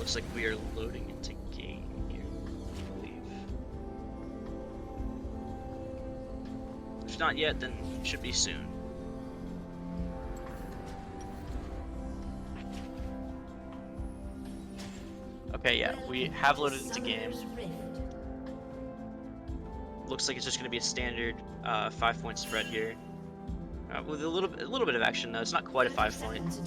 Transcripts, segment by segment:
looks like we are loading into game here, I believe. If not yet, then it should be soon. Okay, yeah, we have loaded into game. Looks like it's just going to be a standard 5-point spread here, with a little bit of action though. It's not quite a 5-point.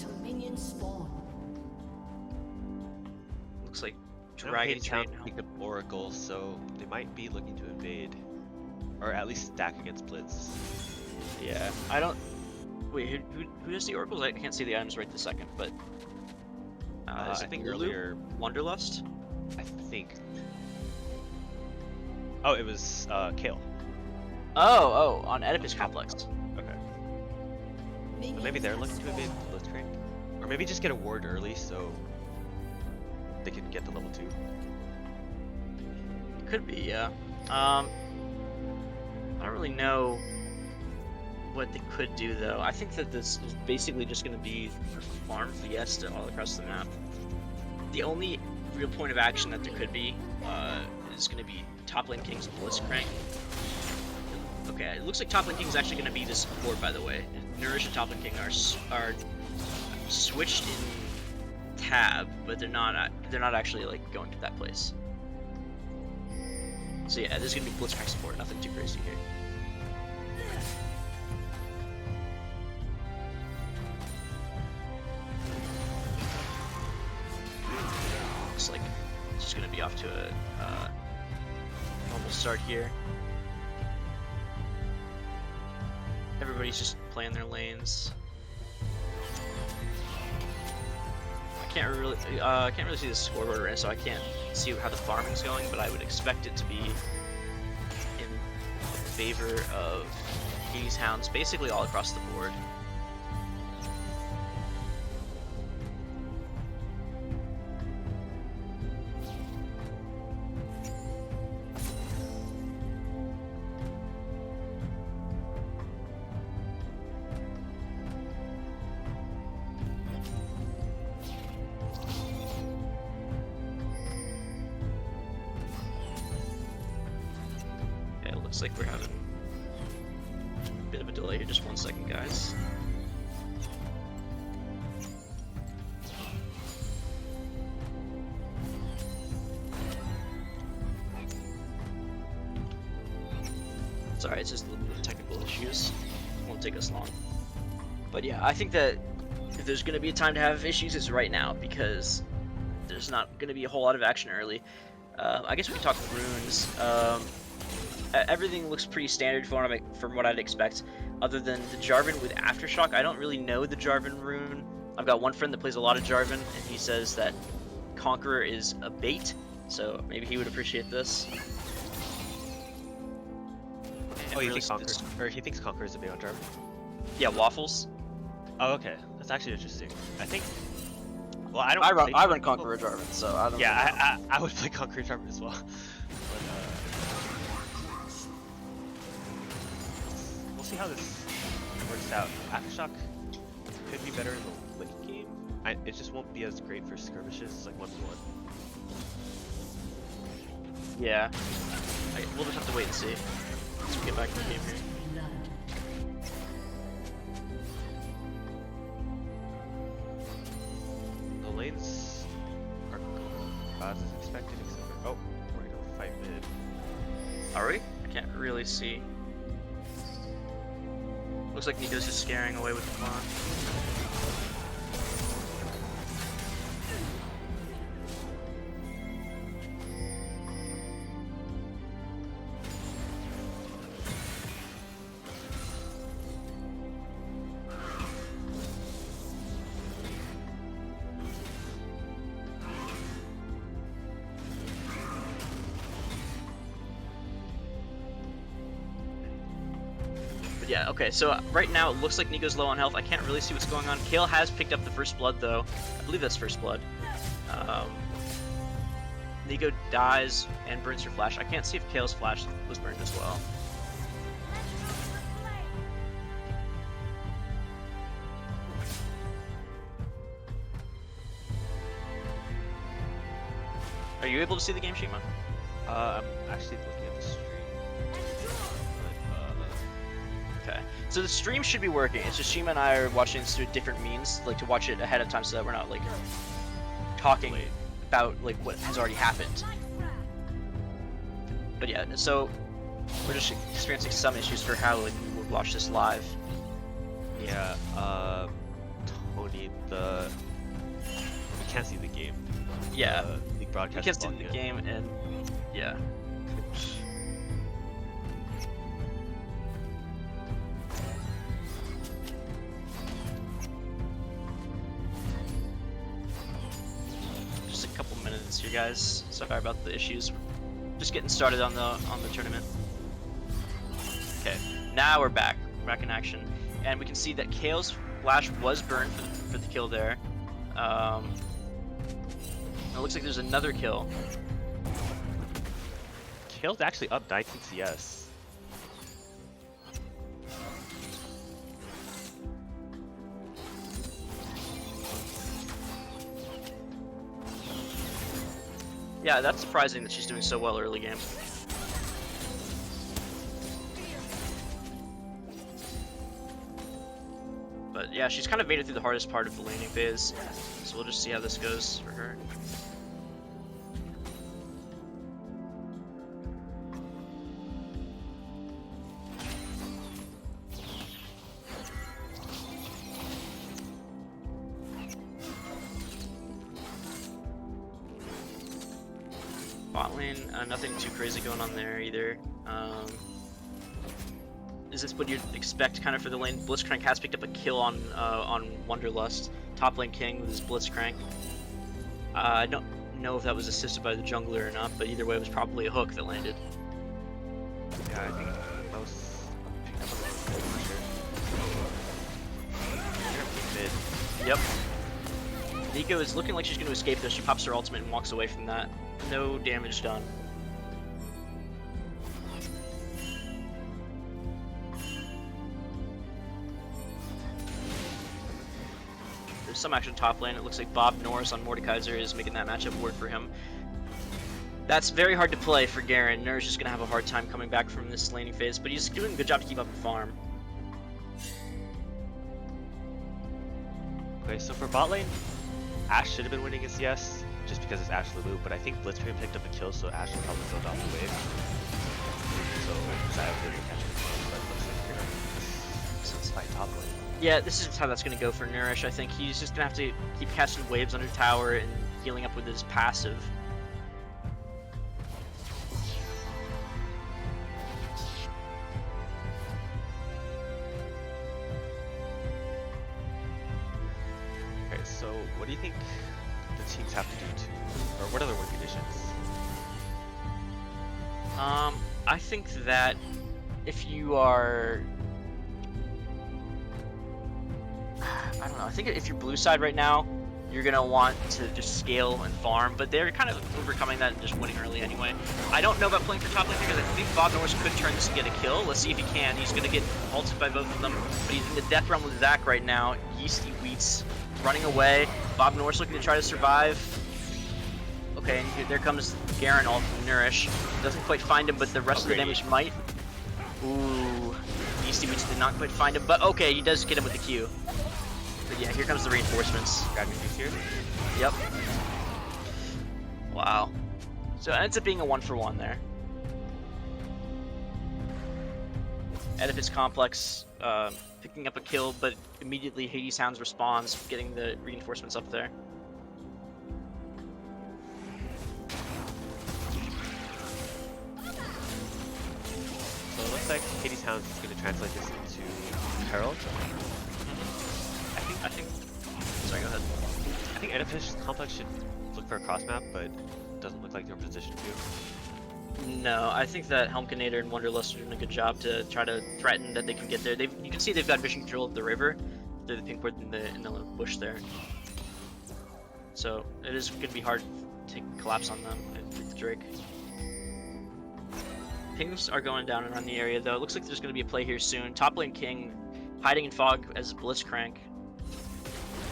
Looks like Dragon Train now picked up Oracle, so they might be looking to invade, or at least stack against Blitz. Yeah, I don't. Wait, who does the oracles? I can't see the items right this second, but I think earlier Wanderlust. I think. Oh, it was Kale. Oh, on Oedipus Complex. Okay. So maybe they're looking to invade Blitzcrank, or maybe just get a ward early so they can get to level 2. Could be, yeah. I don't really know what they could do though. I think that this is basically just going to be a farm fiesta all across the map. The only real point of action that there could be is going to be top lane King's Blitzcrank. Okay, it looks like top lane King is actually going to be the support, by the way. Nourish and top lane King are switched in tab, but they're not actually like going to that place. So yeah, there's going to be Blitzcrank support. Nothing too crazy here. Looks like it's just going to be off to a normal start here. Everybody's just playing their lanes. I can't really see the scoreboard right now, so I can't see how the farming's going, but I would expect it to be in favor of Hades Hounds basically all across the board. Looks like we're having a bit of a delay here. Just 1 second, guys. Sorry, it's just a little bit of technical issues. It won't take us long. But yeah, I think that if there's going to be a time to have issues, it's right now, because there's not going to be a whole lot of action early. I guess we can talk runes. Everything looks pretty standard from what I'd expect, other than the Jarvan with Aftershock. I don't really know the Jarvan rune. I've got one friend that plays a lot of Jarvan, and he says that Conqueror is a bait, so maybe he would appreciate this. Oh, you think Conqueror, or he thinks Conqueror is a bait on Jarvan? Yeah, Waffles. Oh, okay, that's actually interesting. I think. Well, I run Conqueror Jarvan, so I don't. Yeah, I would play Conqueror Jarvan as well. See how this works out. Aftershock could be better in the late game. It just won't be as great for skirmishes, like 1v1. Yeah. We'll just have to wait and see. Let's get back to the game here. The lanes are about as expected, except for we're gonna fight mid. Are we? I can't really see. Looks like Nico's just scaring away with the farm. Yeah, okay, so right now it looks like Nico's low on health. I can't really see what's going on. Kale has picked up the first blood, though. I believe that's first blood. Nico dies and burns her flash. I can't see if Kale's flash was burned as well. Are you able to see the game, Shima? I'm actually looking at the stream. But, Okay. So the stream should be working. It's just Shima and I are watching this through different means, like to watch it ahead of time so that we're not like talking about like what has already happened. But yeah, so we're just experiencing some issues for how like we would watch this live. yeah, Tony, you can't see the game. Yeah. League You broadcast. can't see the game, and yeah. Just a couple minutes here, guys. Sorry about the issues. Just getting started on the tournament. Okay, now we're back in action, and we can see that Kale's flash was burned for the kill there. It looks like there's another kill. Kale's actually up 19 CS. Yeah, that's surprising that she's doing so well early game. But yeah, she's kind of made it through the hardest part of the laning phase, so we'll just see how this goes for her. Bot lane, nothing too crazy going on there either. Is this what you'd expect kind of for the lane? Blitzcrank has picked up a kill on Wonderlust. Top lane King with his Blitzcrank. I don't know if that was assisted by the jungler or not, but either way it was probably a hook that landed. Yeah, I think that was picked up on the mid. Yep. Nico is looking like she's going to escape this. She pops her ultimate and walks away from that. No damage done. There's some action top lane. It looks like Bob Norris on Mordekaiser is making that matchup work for him. That's very hard to play for Garen. Nur's just going to have a hard time coming back from this laning phase, but he's doing a good job to keep up the farm. Okay, so for bot lane, Ashe should have been winning a CS just because it's Ashe Leloup, but I think Blitzcrank picked up a kill, so Ashe will probably build off the wave. So Xayah didn't catch it, but it looks like this is fight top lane. Yeah, this is how that's going to go for Nourish. I think he's just going to have to keep casting waves under tower and healing up with his passive. Okay, so what do you think the teams have to do to, or what are the win conditions? I think that if you are, I don't know, I think if you're blue side right now, you're gonna want to just scale and farm, but they're kind of overcoming that and just winning early anyway. I don't know about playing for top lane because I think Bob Norris could turn this and get a kill. Let's see if he can. He's gonna get ulted by both of them, but he's in the death realm with Zach right now. Yeasty Wheats running away. Bob Norris looking to try to survive. Okay, and there comes Garen all from Nourish. Doesn't quite find him, but the rest of the damage might. Ooh, Yeasty Wheats did not quite find him, but okay, he does get him with the Q. But yeah, here comes the reinforcements. Grab your here. Yep. Wow. So it ends up being a 1-for-1 there. Edifice Complex picking up a kill, but immediately Hades Hounds responds, getting the reinforcements up there. So it looks like Hades Hounds is going to translate this into Herald. I think. Sorry, go ahead. I think Edifice Complex should look for a cross map, but it doesn't look like they're positioned to. No, I think that Helmkinator and Wonderlust are doing a good job to try to threaten that they can get there. You can see they've got vision control of the river. They're the pink word in the bush there. So it is going to be hard to collapse on them with Drake. Pings are going down around the area though. It looks like there's going to be a play here soon. Top lane King hiding in fog as Blitzcrank.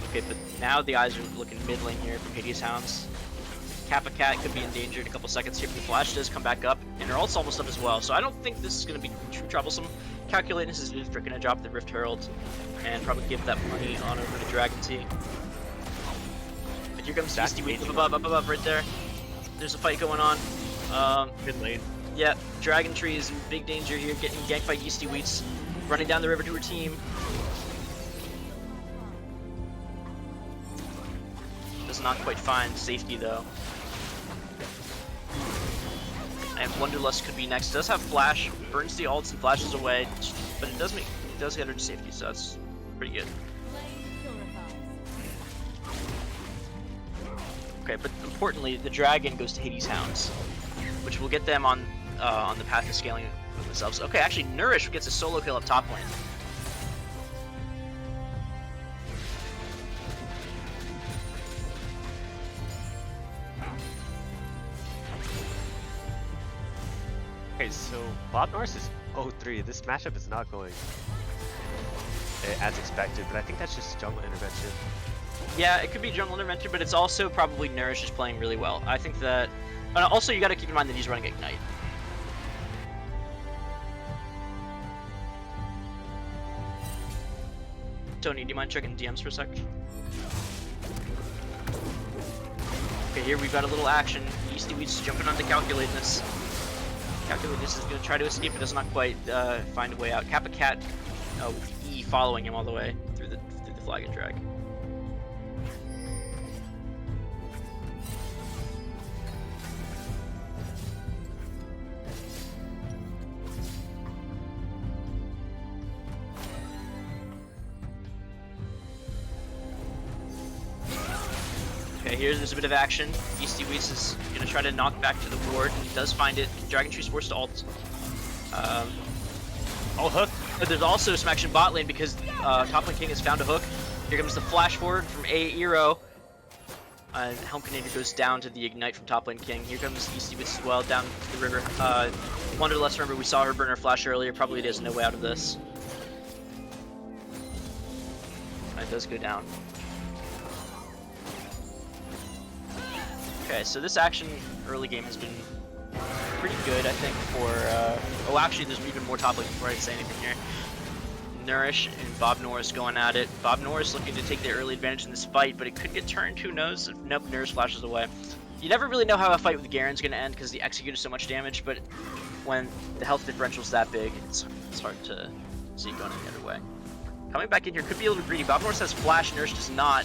Okay, but now the eyes are looking mid lane here from Hades Hounds. Kappa Cat could be in danger in a couple seconds here, but the flash does come back up, and her ult's almost up as well, so I don't think this is going to be too troublesome. Calculatus is just going to drop the Rift Herald, and probably give that money on over to Dragon T. But here comes Yeasty Weed up above, right there. There's a fight going on. Mid lane. Yeah, Dragon Tree is in big danger here, getting ganked by Yeasty Wheats, running down the river to her team. Does not quite find safety though. And Wonderlust could be next. Does have flash, burns the ults and flashes away, but it does get her to safety, so that's pretty good. Okay, but importantly, the dragon goes to Hades Hounds, which will get them on the path to scaling themselves. Okay, actually, Nourish gets a solo kill up top lane. Okay, so Bob Norris is 0-3. This matchup is not going as expected, but I think that's just jungle intervention. Yeah, it could be jungle intervention, but it's also probably Nourish is playing really well. I think that... also, you got to keep in mind that he's running Ignite. Tony, do you mind checking DMs for a sec? Okay, here we've got a little action. Yeasty Weeds jumping on to Calculatus. Calculatus is going to try to escape, but does not quite find a way out. Kappa Cat, E following him all the way through the flag and drag. Okay, there's a bit of action. Yeasty Weeds is going to try to knock back to the ward, and he does find it. Dragon Tree's forced to ult. Hook. But there's also some action bot lane because top lane king has found a hook. Here comes the flash forward from Aero. And Helmkinator goes down to the ignite from top lane king. Here comes Yeasty Weeds as well down the river. Wonderlust, remember we saw her burn her flash earlier. Probably there's no way out of this. It does go down. Okay, so this action early game has been pretty good, I think, for... oh, actually, there's even more top lane before I say anything here. Nourish and Bob Norris going at it. Bob Norris looking to take the early advantage in this fight, but it could get turned, who knows? Nope, Nourish flashes away. You never really know how a fight with Garen's going to end because he executed so much damage, but when the health differential's that big, it's hard to see going any other way. Coming back in here could be a little greedy. Bob Norris has flash, Nourish does not.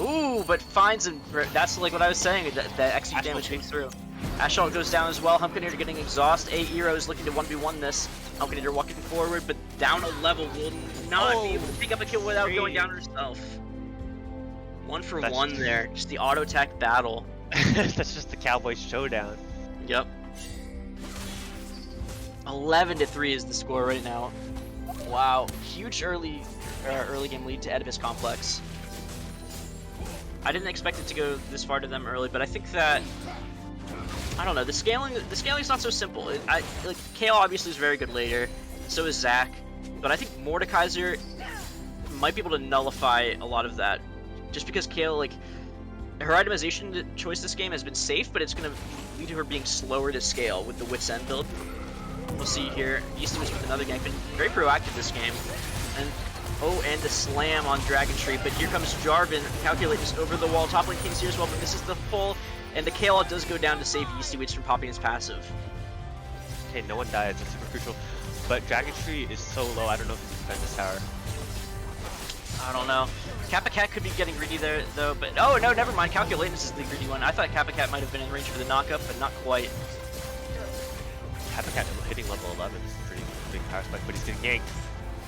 Ooh, but finds him. That's like what I was saying, that execute damage comes through. Assault goes down as well. Helmkinator getting exhaust. Aero is looking to 1v1 this. Helmkinator walking forward, but down a level will not be able to pick up a kill without going down herself. One for one there. Just the auto attack battle. That's just the Cowboy showdown. Yep. 11-3 is the score right now. Wow, huge early game lead to Oedipus Complex. I didn't expect it to go this far to them early, but I think that, I don't know, the scaling's not so simple. Like Kale obviously is very good later, so is Zac, but I think Mordekaiser might be able to nullify a lot of that, just because Kale, like, her itemization choice this game has been safe, but it's going to lead to her being slower to scale with the Wit's End build. We'll see here. Yeasty Weeds with another gank, but very proactive this game. And the slam on Dragon Tree, but here comes Jarvan, Calculatus over the wall. Top lane King's here as well, but this is the full, and the KO does go down to save Yeasty Weeds from popping his passive. Okay, no one dies, it's super crucial. But Dragon Tree is so low, I don't know if he can defend this tower. I don't know. Kappa Cat could be getting greedy there, though, but oh no, never mind. Calculatus is the greedy one. I thought Kappa Cat might have been in range for the knockup, but not quite. Kappa Cat hitting level 11 is a pretty big power spike, but he's getting ganked.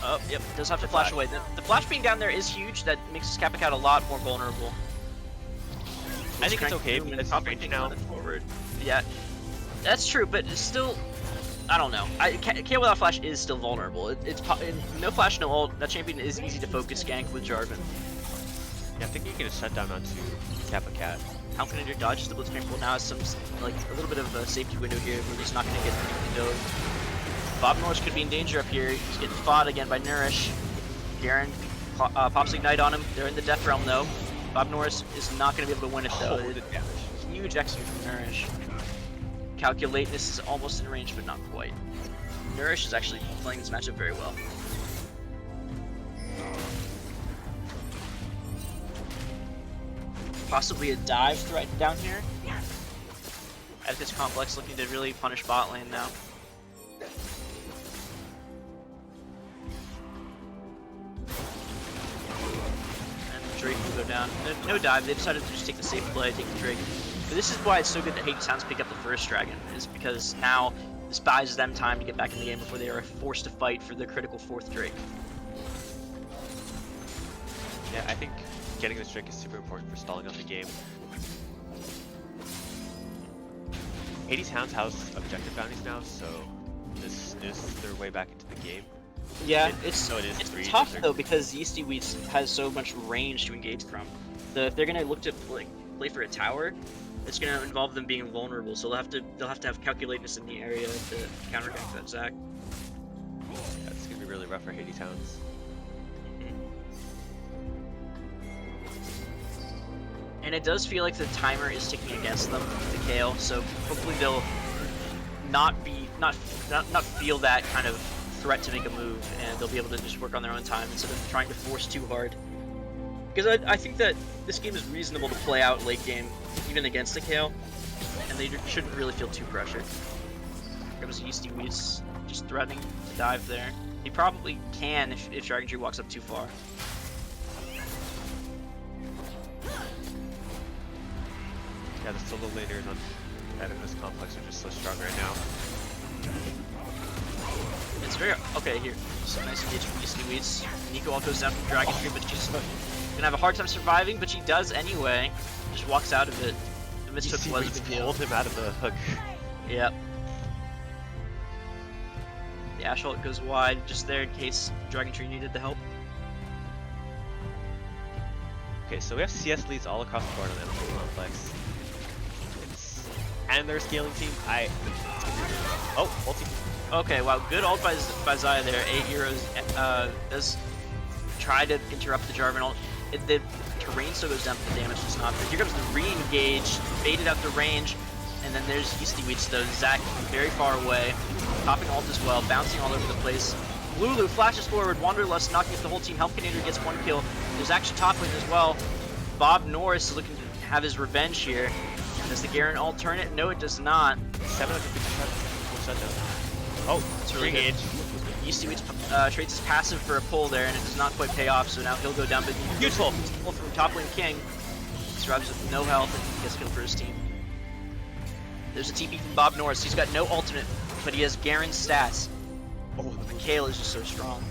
Oh, yep, does have to flash away. The flash being down there is huge. That makes Kappa Cat a lot more vulnerable. I think it's okay, but it's range now. Forward. Yeah, that's true, but it's still, I don't know. K without flash is still vulnerable. It's no flash, no ult. That champion is easy to focus gank with Jarvan. Yeah, I think you can get a shutdown onto Kappa Cat. Helmkinator dodges the Blitzcrank pool now has some, like, a little bit of a safety window here where he's not going to get dove. Bob Norris could be in danger up here. He's getting fought again by Nourish. Garen pops Ignite on him. They're in the Death Realm though. Bob Norris is not going to be able to win it though. Oh, the damage. Huge execute from Nourish. Calculateness is almost in range, but not quite. Nourish is actually playing this matchup very well. Possibly a dive threat down here. Oedipus Complex looking to really punish bot lane now. And Drake will go down. No dive, they decided to just take the safe play, take the Drake. But this is why it's so good that Hades Hounds pick up the first dragon, is because now this buys them time to get back in the game before they are forced to fight for the critical 4th Drake. Yeah, I think getting this Drake is super important for stalling out the game. Hades Hounds has objective bounties now, so this is their way back into the game. Yeah, it's tough though because Yeasty Weeds has so much range to engage from. So if they're gonna look to play for a tower, it's gonna involve them being vulnerable. So they'll have to have calculateness in the area to countergank that Zac. That's gonna be really rough for Hades Hounds. And it does feel like the timer is ticking against them, the Kayle. So hopefully they'll not feel that kind of threat to make a move, and they'll be able to just work on their own time instead of trying to force too hard. Because I think that this game is reasonable to play out late game, even against the Kayle, and they shouldn't really feel too pressured. There was Yeasty Weeds just threatening to dive there. He probably can if Dragon Tree walks up too far. Yeah, the solo laners on Oedipus Complex are just so strong right now. It's very okay here. So nice engage from Yeasty Weeds. Nico all goes down from Dragon Tree, but she's gonna have a hard time surviving, but she does anyway. Just walks out of it. The mistook was a big deal. Pulled him out of the hook. Yep. The Ash ult goes wide just there in case Dragon Tree needed the help. Okay, so we have CS leads all across the board on Oedipus Complex. And their scaling team, oh, ulti. Okay, wow, good ult by Xayah there. 8 euros does try to interrupt the Jarvan ult. The terrain still goes down, but the damage does not. But here comes the re-engage, baited out the range, and then there's Yeasty Weeds though. Zac very far away, popping ult as well, bouncing all over the place. Lulu flashes forward, Wanderlust knocking up the whole team. Helmkanator gets 1 kill. There's actually top lane as well. Bob Norris is looking to have his revenge here. Does the Garen ult turn it? No, it does not. 750 shutdown. Oh, it's really engage. Yeasty Weeds trades his passive for a pull there, and it does not quite pay off, so now he'll go down. But useful pull from top lane King. He survives with no health and gets killed for his team. There's a TP from Bob Norris. He's got no ultimate, but he has Garen's stats. Oh, the Kayle is just so strong.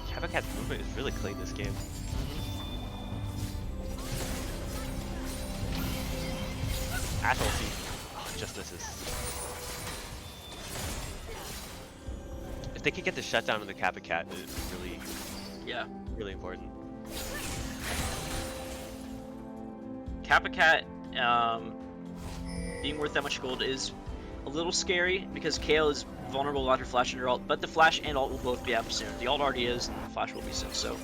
Cabacat's movement is really clean this game. Ash ulti. Oh, just misses. If they could get the shutdown on the Kappa Cat, it's really, really important. Kappa Cat being worth that much gold is a little scary because Kayle is vulnerable without her flash and her ult, but the flash and ult will both be up soon. The ult already is, and the flash will be soon. So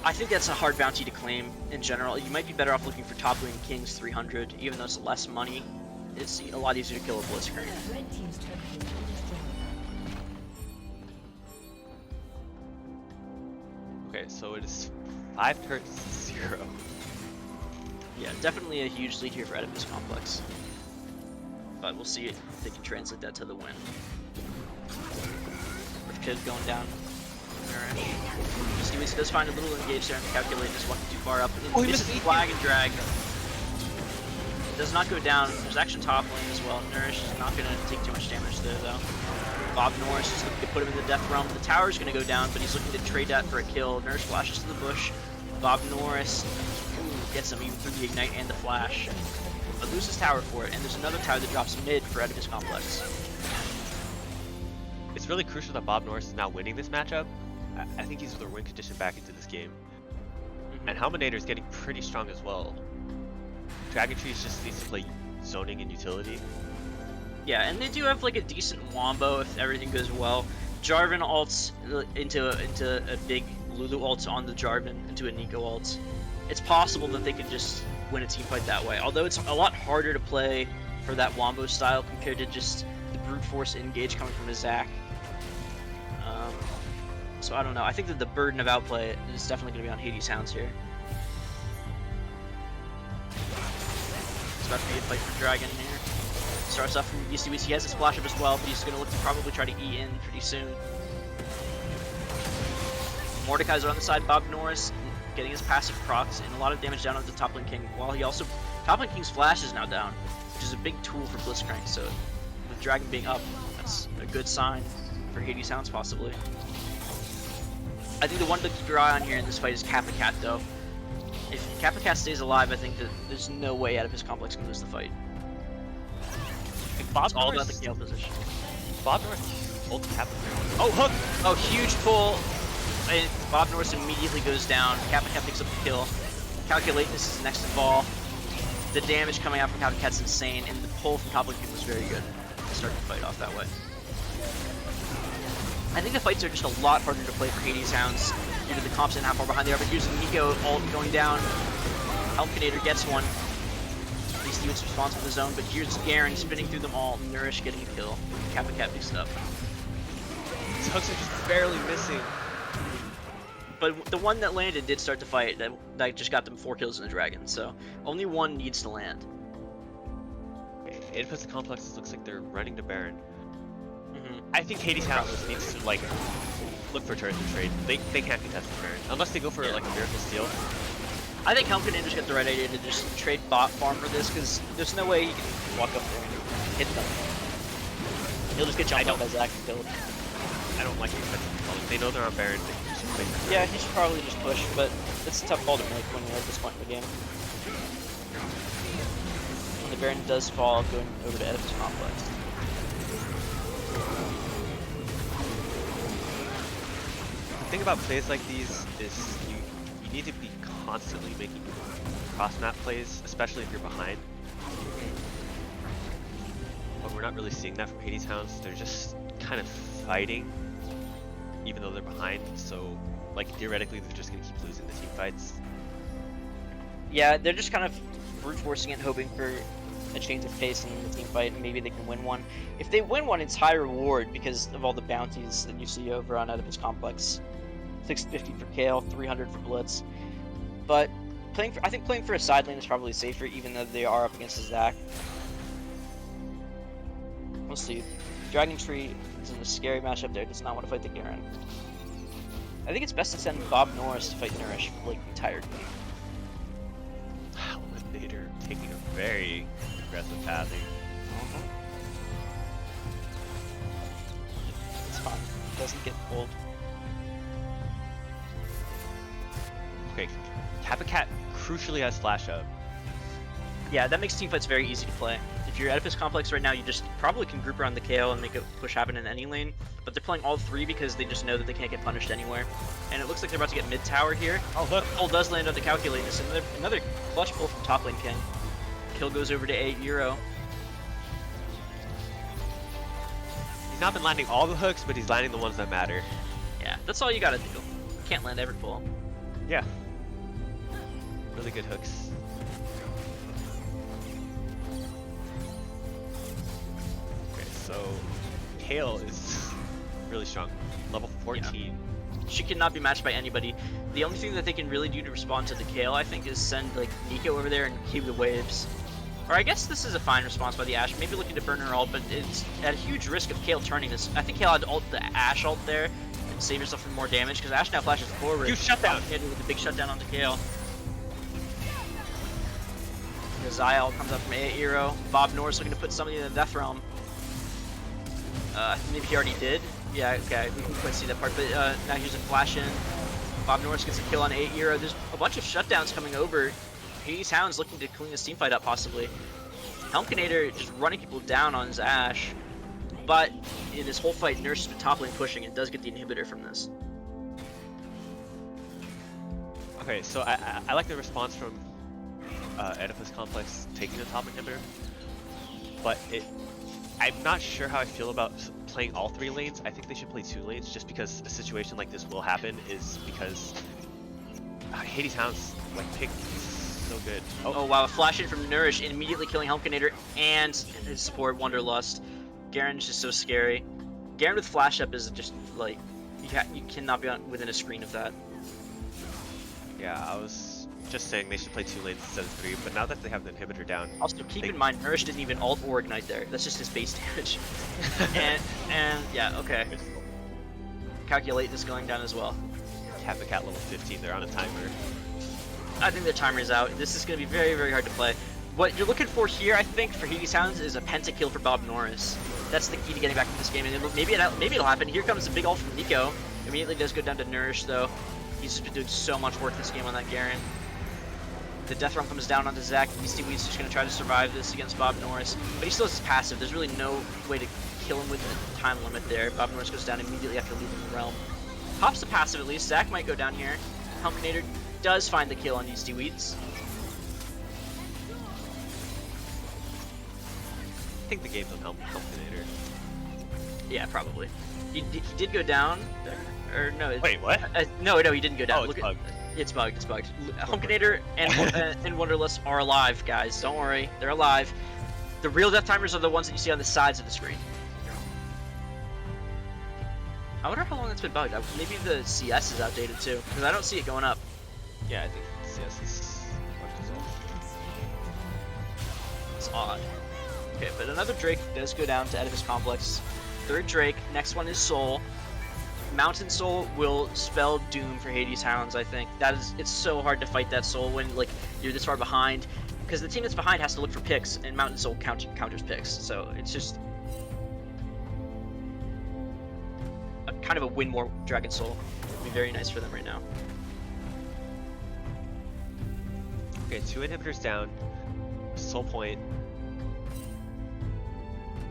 I think that's a hard bounty to claim in general. You might be better off looking for top lane King's 300, even though it's less money. It's a lot easier to kill a Blitzcrank. Okay, so it is 5 turns to 0. Yeah, definitely a huge lead here for Oedipus Complex. But we'll see if they can translate that to the win. With Kid going down. Yeasty Weeds does find a little engage there and calculate, just walking too far up. Oh, he misses missed flag and drag. Does not go down. There's action top lane as well. Nourish is not going to take too much damage there though. Bob Norris is looking to put him in the death realm. The tower's going to go down, but he's looking to trade that for a kill. Nourish flashes to the bush. Bob Norris gets him even through the ignite and the flash. But loses tower for it, and there's another tower that drops mid for Oedipus Complex. It's really crucial that Bob Norris is now winning this matchup. I think he's their win condition back into this game. And Helmkanator is getting pretty strong as well. Dragon Tree just needs to play zoning and utility. Yeah, and they do have like a decent wombo if everything goes well. Jarvan ults into a big Lulu ults on the Jarvan into a Nico ult, it's possible that they could just win a team fight that way. Although it's a lot harder to play for that Wombo style compared to just the brute force engage coming from a Zac. So I don't know. I think that the burden of outplay is definitely going to be on Hades here. It's about to be a fight for Dragon here. Starts off from UCWC. He has a splash up as well, but he's going to look to probably try to E in pretty soon. Mordekaiser on the side, Bob Norris getting his passive procs and a lot of damage down on the top lane king, while he also... Top lane king's flash is now down, which is a big tool for Blitzcrank, so with Dragon being up, that's a good sign for Hades Hounds possibly. I think the one to keep your eye on here in this fight is Kappa Cat though. If Kappa Cat stays alive, I think that there's no way out of his complex can lose the fight. It's all about the KO position. Bob Norris holds Kappa. Oh, hook! Oh, huge pull. And Bob Norris immediately goes down. Kappa Cat picks up the kill. Calculate this is next to fall. The damage coming out from Kappa Cat's insane, and the pull from top lane was very good to start the fight off that way. I think the fights are just a lot harder to play for Hades Hounds due to the comps and how far behind they are, but here's Nico ult going down. Helmkinator gets one. At least he was responsible for the zone, but here's Garen spinning through them all. Nourish getting a kill. Kappa Cat picks it up. These hooks are just barely missing. But the one that landed did start the fight. That just got them 4 kills in the Dragon, so only one needs to land. It puts the complexes, looks like they're running to Baron. I think Hades Hounds needs to like look for turrets to trade. They can't contest the Baron unless they go for like a miracle steal. I think Helmkinator got the right idea to just trade bot farm for this, because there's no way he can walk up there and hit them. He'll just get jumped out by Zac and killed. I don't like it, but they know they're on Baron. They just play the Yeah, he should probably just push, but it's a tough call to make when you're at this point in the game. When the Baron does fall, going over to Oedipus Complex. The thing about plays like these is you need to be constantly making cross-map plays, especially if you're behind. But we're not really seeing that from Hades Hounds. They're just kind of fighting, even though they're behind. So, like, theoretically, they're just going to keep losing the team fights. Yeah, they're just kind of brute forcing it, hoping for a change of pace in the team fight, and maybe they can win one. If they win one, it's high reward because of all the bounties that you see over on Oedipus Complex. 650 for Kale, 300 for Blitz. But I think playing for a side lane is probably safer, even though they are up against a Zac. We'll see. Dragon Tree is in a scary matchup there, does not want to fight the Garen. I think it's best to send Bob Norris to fight Nourish for like the entire game. Helmkinator taking a very aggressive pathing. It's fine. It doesn't get pulled. Okay, Kappa Cat crucially has flash up. Yeah, that makes teamfights very easy to play. If you're Oedipus Complex right now, you just probably can group around the KO and make a push happen in any lane, but they're playing all 3 because they just know that they can't get punished anywhere. And it looks like they're about to get mid tower here. Oh, look, pull does land on the Calculate this. Another clutch pull from top lane king. Kill goes over to 8 Euro. He's not been landing all the hooks, but he's landing the ones that matter. Yeah, that's all you gotta do. You can't land every pull. Yeah. Really good hooks. Okay, so Kale is really strong. Level 14. Yeah. She cannot be matched by anybody. The only thing that they can really do to respond to the Kale, I think, is send like Nico over there and keep the waves. Or I guess this is a fine response by the Ashe. Maybe looking to burn her ult, but it's at a huge risk of Kale turning this. I think Kale had to ult the Ashe ult there and save yourself from more damage, because Ashe now flashes forward. Huge shutdown! With the big shutdown onto Kale. The Zyle comes up from 8 Euro. Bob Norris looking to put somebody in the Death Realm. Maybe he already did. Yeah, okay, we can quite see that part, but now here's a flash in. Bob Norris gets a kill on 8 Euro. There's a bunch of shutdowns coming over. Hades Hounds looking to clean this team fight up, possibly. Helmkinator just running people down on his Ashe. But in this whole fight, Nurse has been top lane pushing and does get the inhibitor from this. Okay, so I like the response from Oedipus Complex taking the top inhibitor, but I'm not sure how I feel about playing all 3 lanes, I think they should play 2 lanes, just because a situation like this will happen, is because Hades Hound's like pick is so good. Oh wow, flash in from Nourish, immediately killing Helmkinator and his support Wanderlust. Garen's just so scary. Garen with flash up is just like, you cannot be within a screen of that. Yeah, I was just saying they should play 2 lanes instead of 3, but now that they have the inhibitor down... Also, keep in mind, Nourish didn't even ult or ignite there. That's just his base damage. and yeah, okay. Calculate is going down as well. Kappa Cat level 15, they're on a timer. I think the timer is out. This is going to be very, very hard to play. What you're looking for here, I think, for Hades Hounds is a pentakill for Bob Norris. That's the key to getting back into this game, and maybe it'll happen. Here comes a big ult from Nico. Immediately does go down to Nourish, though. He's just been doing so much work this game on that Garen. The Death Realm comes down onto Zach. Beastie Weed's just going to try to survive this against Bob Norris. But he still has his passive. There's really no way to kill him within the time limit there. Bob Norris goes down immediately after leaving the realm. Pops the passive at least. Zach might go down here. Helmkinator does find the kill on Beastie Weeds. I think the game's on Helmkinator. Yeah, probably. He did go down. Or no. Wait, what? No, he didn't go down. Oh, it's bugged. It's bugged, it's bugged. Helmkinator and Wanderlust are alive, guys. Don't worry, they're alive. The real death timers are the ones that you see on the sides of the screen. I wonder how long that's been bugged. Maybe the CS is outdated too, because I don't see it going up. Yeah, I think CS is bugged as well. It's odd. Okay, but another Drake does go down to Oedipus Complex. Third Drake, next one is Soul. Mountain Soul will spell doom for Hades Hounds, I think. It's so hard to fight that Soul when like you're this far behind, because the team that's behind has to look for picks, and Mountain Soul counters picks, so it's just kind of a win more Dragon Soul. It'd be very nice for them right now. Okay, 2 inhibitors down, Soul Point.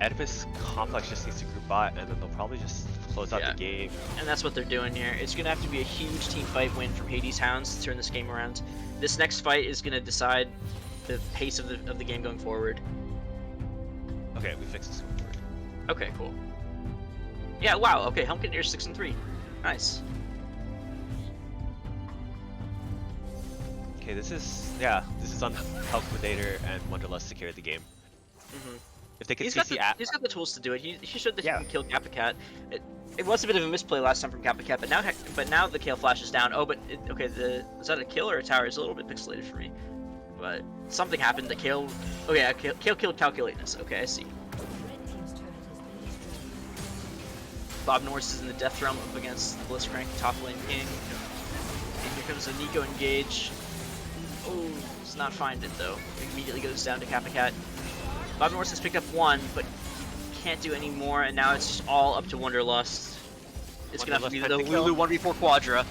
Oedipus Complex just needs to group bot, and then they'll probably just close out the game. And that's what they're doing here. It's going to have to be a huge team fight win from Hades Hounds to turn this game around. This next fight is going to decide the pace of the game going forward. Okay, we fixed this. Okay, cool. Yeah, wow, okay, Helmkinator 6-3. Nice. Okay, this is on Helmkinator and Wanderlust to carry the game. Mm-hmm. If they can he's CC got the tools to do it. He showed that he can kill Kappa Cat. It was a bit of a misplay last time from Kappa Cat, but now the Kale flash is down. Oh, but okay, is that a kill or a tower? It's a little bit pixelated for me. But something happened. The Kale. Oh yeah, Kale killed Calculateness. Okay, I see. Bob Norris is in the Death Realm up against the Blitzcrank top lane king. And here comes a Nico engage. Oh, does not find it though. Immediately goes down to Kappa Cat. Bob Norris has picked up 1, but he can't do any more, and now it's just all up to Wanderlust. It's gonna have to be the Lulu 1v4 Quadra.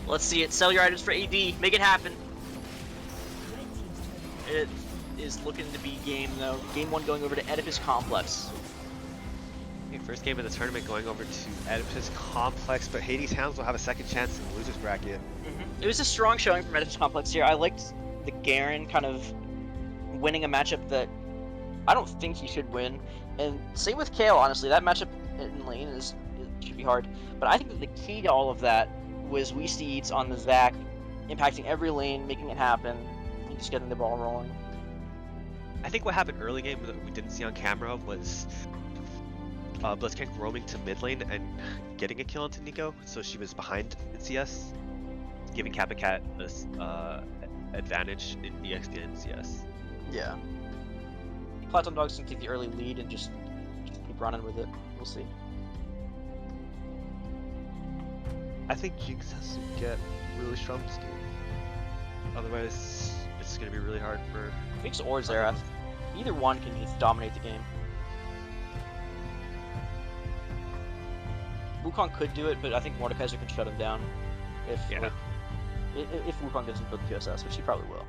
Let's see it. Sell your items for AD. Make it happen. It is looking to be game though. Game 1 going over to Oedipus Complex. Okay, first game of the tournament going over to Oedipus Complex, but Hades Hounds will have a second chance in the losers bracket. It was a strong showing from Oedipus Complex here. I liked the Garen kind of winning a matchup that I don't think he should win, and same with Kale. Honestly, that matchup in lane should be hard, but I think that the key to all of that was we see Eats on the Zac, impacting every lane, making it happen, and just getting the ball rolling. I think what happened early game that we didn't see on camera was Blitzcrank roaming to mid lane and getting a kill onto Nico, so she was behind in CS, giving Kappa Cat this advantage in EXP and CS. Yeah. Platon Dogs can take the early lead and just keep running with it. We'll see. I think Jinx has to get really strong this game. Otherwise, it's going to be really hard for... Jinx or Xerath. Either one can just dominate the game. Wukong could do it, but I think Mordekaiser can shut him down if Wukong doesn't build the QSS, which he probably will.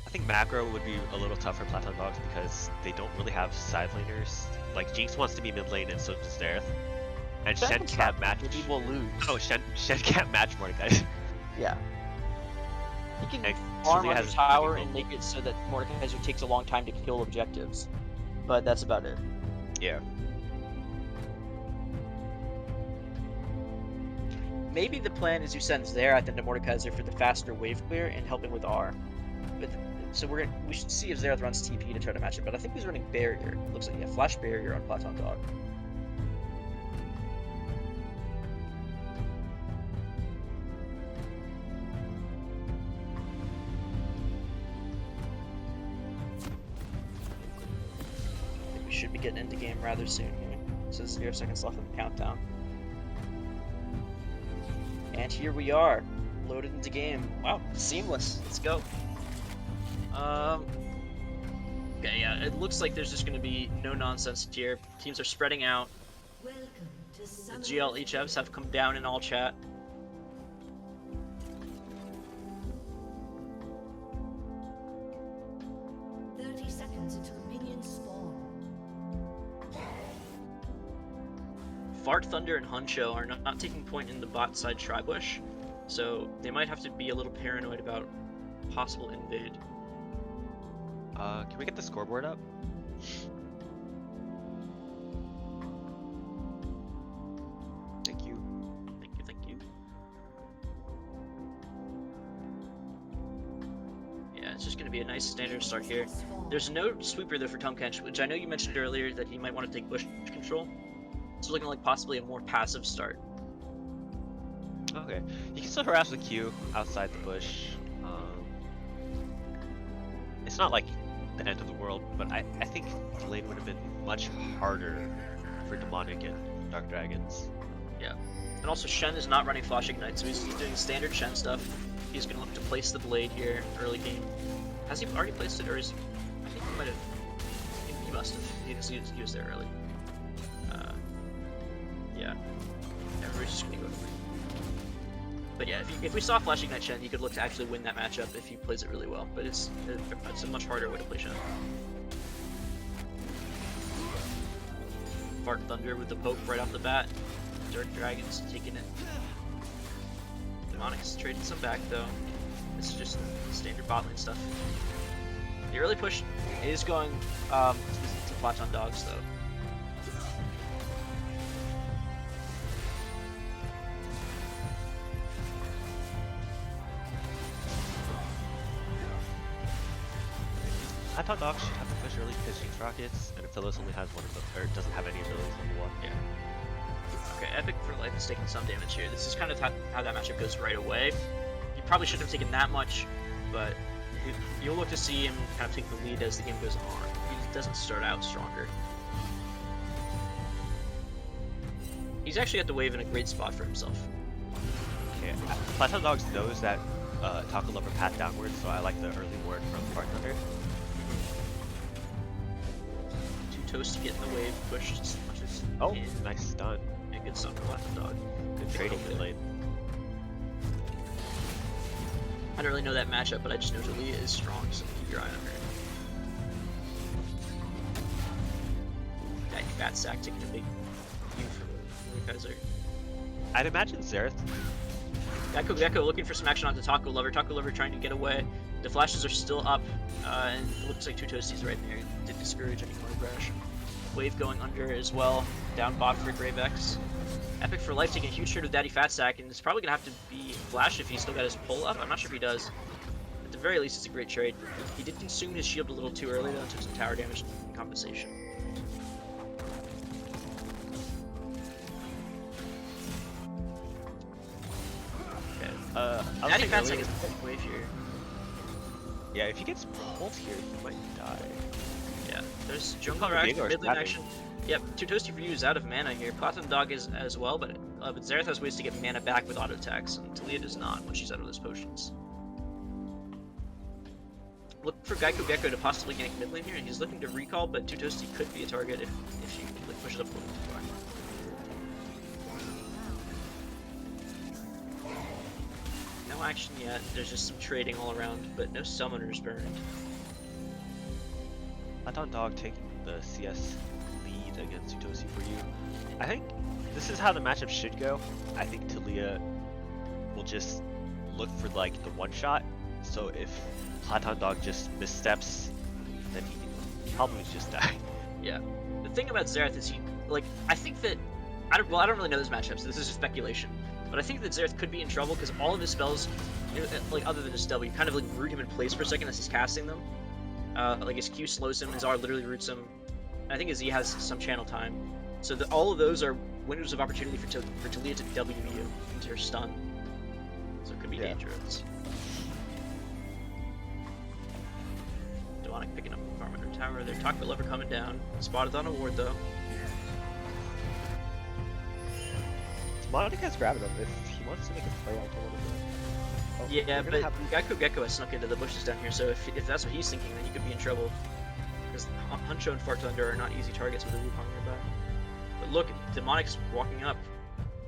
I think macro would be a little tough for Platon Dogs because they don't really have side laners. Like, Jinx wants to be mid lane and so does Xerath. And Shen can't match. He will lose. Oh, Shen can't match Mordekaiser. Yeah. He can farm on the tower and make it so that Mordekaiser takes a long time to kill objectives. But that's about it. Yeah. Maybe the plan is you send Xerath into Mordekaiser for the faster wave clear and helping with R. But so we should see if Xerath runs TP to try to match it. But I think he's running barrier. Looks like flash barrier on Platon Dog. We should be getting into game rather soon here. So 0 seconds left on the countdown. And here we are, loaded into game. Wow, seamless. Let's go. Okay, yeah, it looks like there's just going to be no nonsense here. Teams are spreading out. The GL HFs have come down in all chat. Fart Thunder and Huncho are not taking point in the bot side Tribush, so they might have to be a little paranoid about possible invade. Can we get the scoreboard up? Thank you. Thank you, thank you. Yeah, it's just going to be a nice standard start here. There's no sweeper though for Tom Kench, which I know you mentioned earlier that he might want to take bush control. It's looking like possibly a more passive start. Okay. You can still harass the Q outside the bush. It's not like the end of the world, but I think the lane would have been much harder for Demonic and Dark Dragons. Yeah. And also Shen is not running Flash Ignite, so he's doing standard Shen stuff. He's going to look to place the blade here early game. Has he already placed it, or is... I think he might have... He must have. He was there early. Yeah. Everybody's just going to go for it. But yeah, if we saw Flash Ignite Shen, he could look to actually win that matchup if he plays it really well. But it's a much harder way to play Shen. Fart Thunder with the poke right off the bat. Dark Dragons taking it. Demonic's trading some back though. This is just standard bot lane stuff. The early push is going to Platon Dogs though. I thought Dogs should have to push early because Jinx Rockets, and Phyllis only has one of them, or doesn't have any abilities level 1. Yeah. Okay, Epic for Life is taking some damage here. This is kind of how that matchup goes right away. You probably shouldn't have taken that much, but you'll look to see him kind of take the lead as the game goes on. He doesn't start out stronger. He's actually at the wave in a great spot for himself. Okay, Platon Dogs knows that Taco Lover path downwards, so I like the early ward from Fart Thunder. Toast to get in the wave, pushed as much as Oh, can. nice stun. Yeah, good stun from Platon Dog. Good trading mid lane. I don't really know that matchup, but I just know Talia is strong, so keep your eye on her. That fat sack taking a big view from Kaiser. I'd imagine Xerath. Gecko looking for some action onto Taco Lover. Taco Lover trying to get away. The flashes are still up, and it looks like 2 Toasties right there to discourage any more aggression. Wave going under as well. Down bot for Gravex. Epic for Life taking a huge trade with Daddy Fat Sack, and it's probably going to have to be Flash if he's still got his pull up. I'm not sure if he does. At the very least, it's a great trade. He did consume his shield a little too early, though, and took some tower damage in compensation. Okay. Daddy Fat Sack is the big wave here. Yeah, if he gets pulled here, he might die. Yeah, there's jungle action, mid lane action. Yep, 2 Toasty for you is out of mana here. Platon Dog is as well, but Xerath has ways to get mana back with auto attacks, and Talia does not when she's out of those potions. Look for Gecko to possibly gank mid lane here, and he's looking to recall, but 2 Toasty could be a target if she like, pushes up a little too far. No action yet, there's just some trading all around, but no summoners burned. Platon Dog taking the CS lead against Utosi for you. I think this is how the matchup should go. I think Talia will just look for like the one shot. So if Platon Dog just missteps, then he can probably just die. Yeah. The thing about Xerath is I think that I don't really know those matchups. So this is just speculation, but I think that Xerath could be in trouble because all of his spells, like other than his W, kind of like root him in place for a second as he's casting them. Like his Q slows him, his R literally roots him. I think his E has some channel time. So all of those are windows of opportunity for Talia to W you into your stun. So it could be dangerous. Demonic picking up the farm under tower. Their Taco Lover coming down. Spotted on a ward though. Demonic has grabbed him if he wants to make a play out a little bit. Oh, yeah, but Gecko has snuck into the bushes down here, so if that's what he's thinking, then he could be in trouble. Because Huncho and Fart Thunder are not easy targets with a Wukong nearby. But look, Demonic's walking up,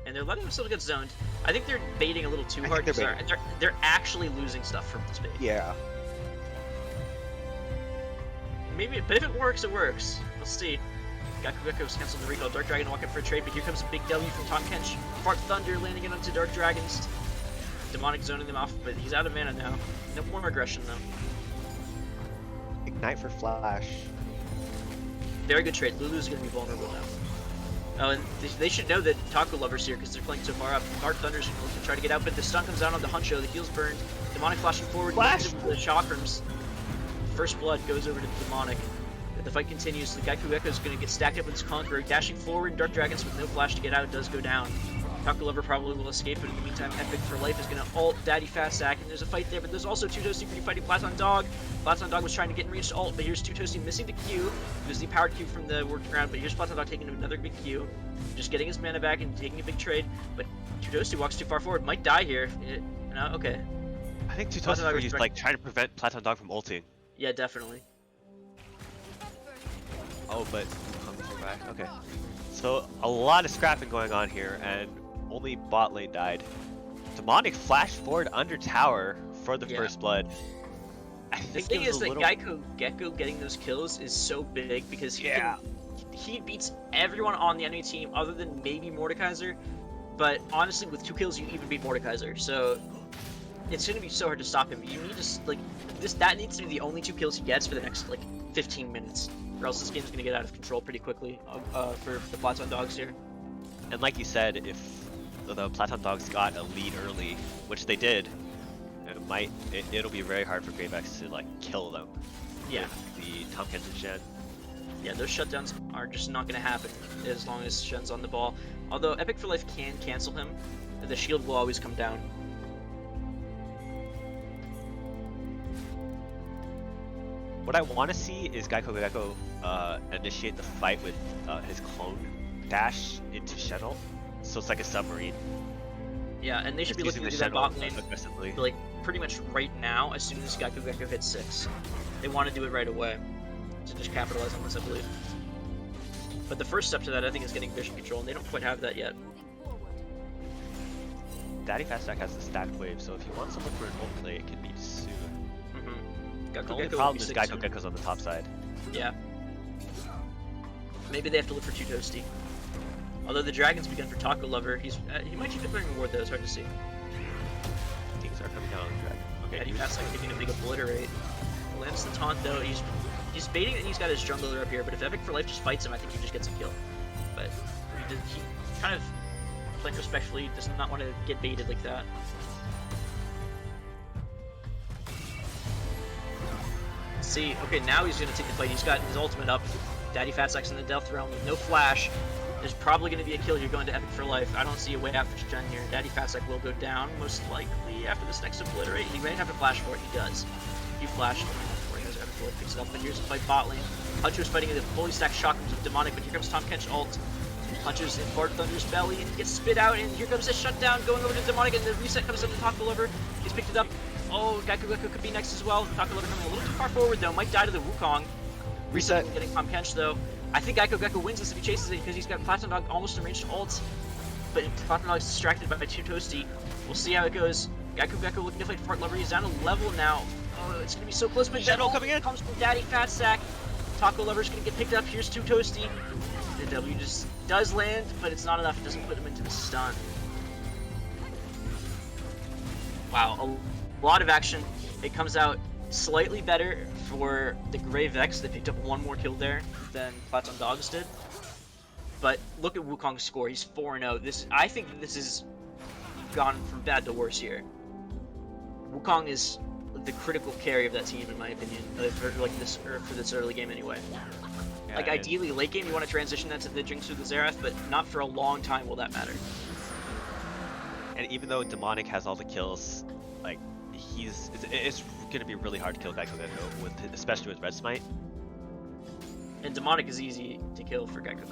and they're letting themselves get zoned. I think they're baiting a little too hard. They're actually losing stuff from this bait. Yeah. Maybe, but if it works, it works. Let's see. Gecko's canceled the recall. Dark Dragon walking for a trade, but here comes a big W from Tom Kench. Fart Thunder landing it onto Dark Dragons. Demonic zoning them off, but he's out of mana now. No more aggression though. Ignite for flash. Very good trade. Lulu's gonna be vulnerable now. Oh, and they should know that Taco Lover's here because they're playing so far up. Dark Thunder's gonna look to try to get out, but the stun comes down on the Huncho. The heal's burned. Demonic flashing forward. Flash! The chakrams. First blood goes over to Demonic. The fight continues. The Gecko's gonna get stacked up with his Conqueror. Dashing forward, Dark Dragons with no flash to get out does go down. Taco Lover probably will escape, but in the meantime, Epic for Life is going to ult Daddy Fast Sack, and there's a fight there, but there's also Two Toasty fighting Platon Dog. Platon Dog was trying to get in range to ult, but here's Two Toasty missing the Q. There's the powered Q from the working ground, but here's Platon Dog taking another big Q. Just getting his mana back and taking a big trade, but Two Toasty walks too far forward, might die here. No, okay. I think Two Toasty is like trying to prevent Platon Dog from ulting. Yeah, definitely. Oh, but back. Okay. So a lot of scrapping going on here, and only bot lane died. Demonic flashed forward under tower for the first blood. I think the thing is that Gecko getting those kills is so big because he beats everyone on the enemy team other than maybe Mordekaiser. But honestly, with 2 kills, you even beat Mordekaiser. So it's going to be so hard to stop him. You need to that needs to be the only 2 kills he gets for the next 15 minutes, or else this game's going to get out of control pretty quickly for the Platon Dogs here. And like you said, if the Platon Dogs got a lead early, which they did, it'll be very hard for Gravex to kill them. Yeah. With the Tom Kenton Shen. Yeah, those shutdowns are just not going to happen as long as Shen's on the ball. Although Epic for Life can cancel him, the shield will always come down. What I want to see is Gecko initiate the fight with his clone dash into Shen ult, so it's like a submarine. Yeah, and they should be looking to do that bot lane pretty much right now as soon as Gecko hits 6. They want to do it right away to just capitalize on this, I believe. But the first step to that, I think, is getting vision control, and they don't quite have that yet. Daddy Fast Stack has the stacked wave, so if you want someone for an ult play, it can be soon. The only problem is Gecko's on the top side. Yeah. Maybe they have to look for Two Toasty. Although the Dragon's begun for Taco Lover, he might keep declaring a ward though, it's hard to see. Things are coming down on the Dragon. Okay, he passed taking a big obliterate. Lands the taunt though, he's baiting and he's got his jungler up here, but if Epic for Life just fights him, I think he just gets a kill. But he kind of, playing respectfully, does not want to get baited like that. See, okay, now he's going to take the fight. He's got his ultimate up. Daddy Fatsack's in the Death Realm with no flash. There's probably going to be a kill here going to Epic for Life. I don't see a way out for Shen here. Daddy Fatsack will go down, most likely, after this next obliterate. He may have to flash for it. He does. He flashed for it as Epic for Life picks it up. But here's the fight bot lane. Huncho's fighting the fully stacked chakrams of Demonic, but here comes Tom Kench ult. Punches in Fart Thunder's belly and gets spit out, and here comes a shutdown going over to Demonic, and the reset comes up to Taco Lover. He's picked it up. Oh, Gecko could be next as well. Taco Lover coming a little too far forward though. Might die to the Wukong. Reset. Getting Tom Kench though. I think Gecko wins this if he chases it because he's got Platon Dog almost in range to ult. But Platon Dog's distracted by Two Toasty. We'll see how it goes. Gecko looking to fight Fart Lover. He's down a level now. Oh, it's gonna be so close, but Shadow coming in. Comes from Daddy Fat Sack. Taco Lover's gonna get picked up. Here's Two Toasty. The W just does land, but it's not enough. It doesn't put him into the stun. Wow, a lot of action. It comes out slightly better for the Grey Vex, they picked up one more kill there than Platon Dogs did. But look at Wukong's score. He's 4-0. I think that this has gone from bad to worse here. Wukong is the critical carry of that team, in my opinion, for this early game anyway. Yeah, like ideally, late game you want to transition that to the Jinx or the Xerath, but not for a long time will that matter. And even though Demonic has all the kills, like it's gonna be really hard to kill Gecko especially with Red Smite. And Demonic is easy to kill for Gecko.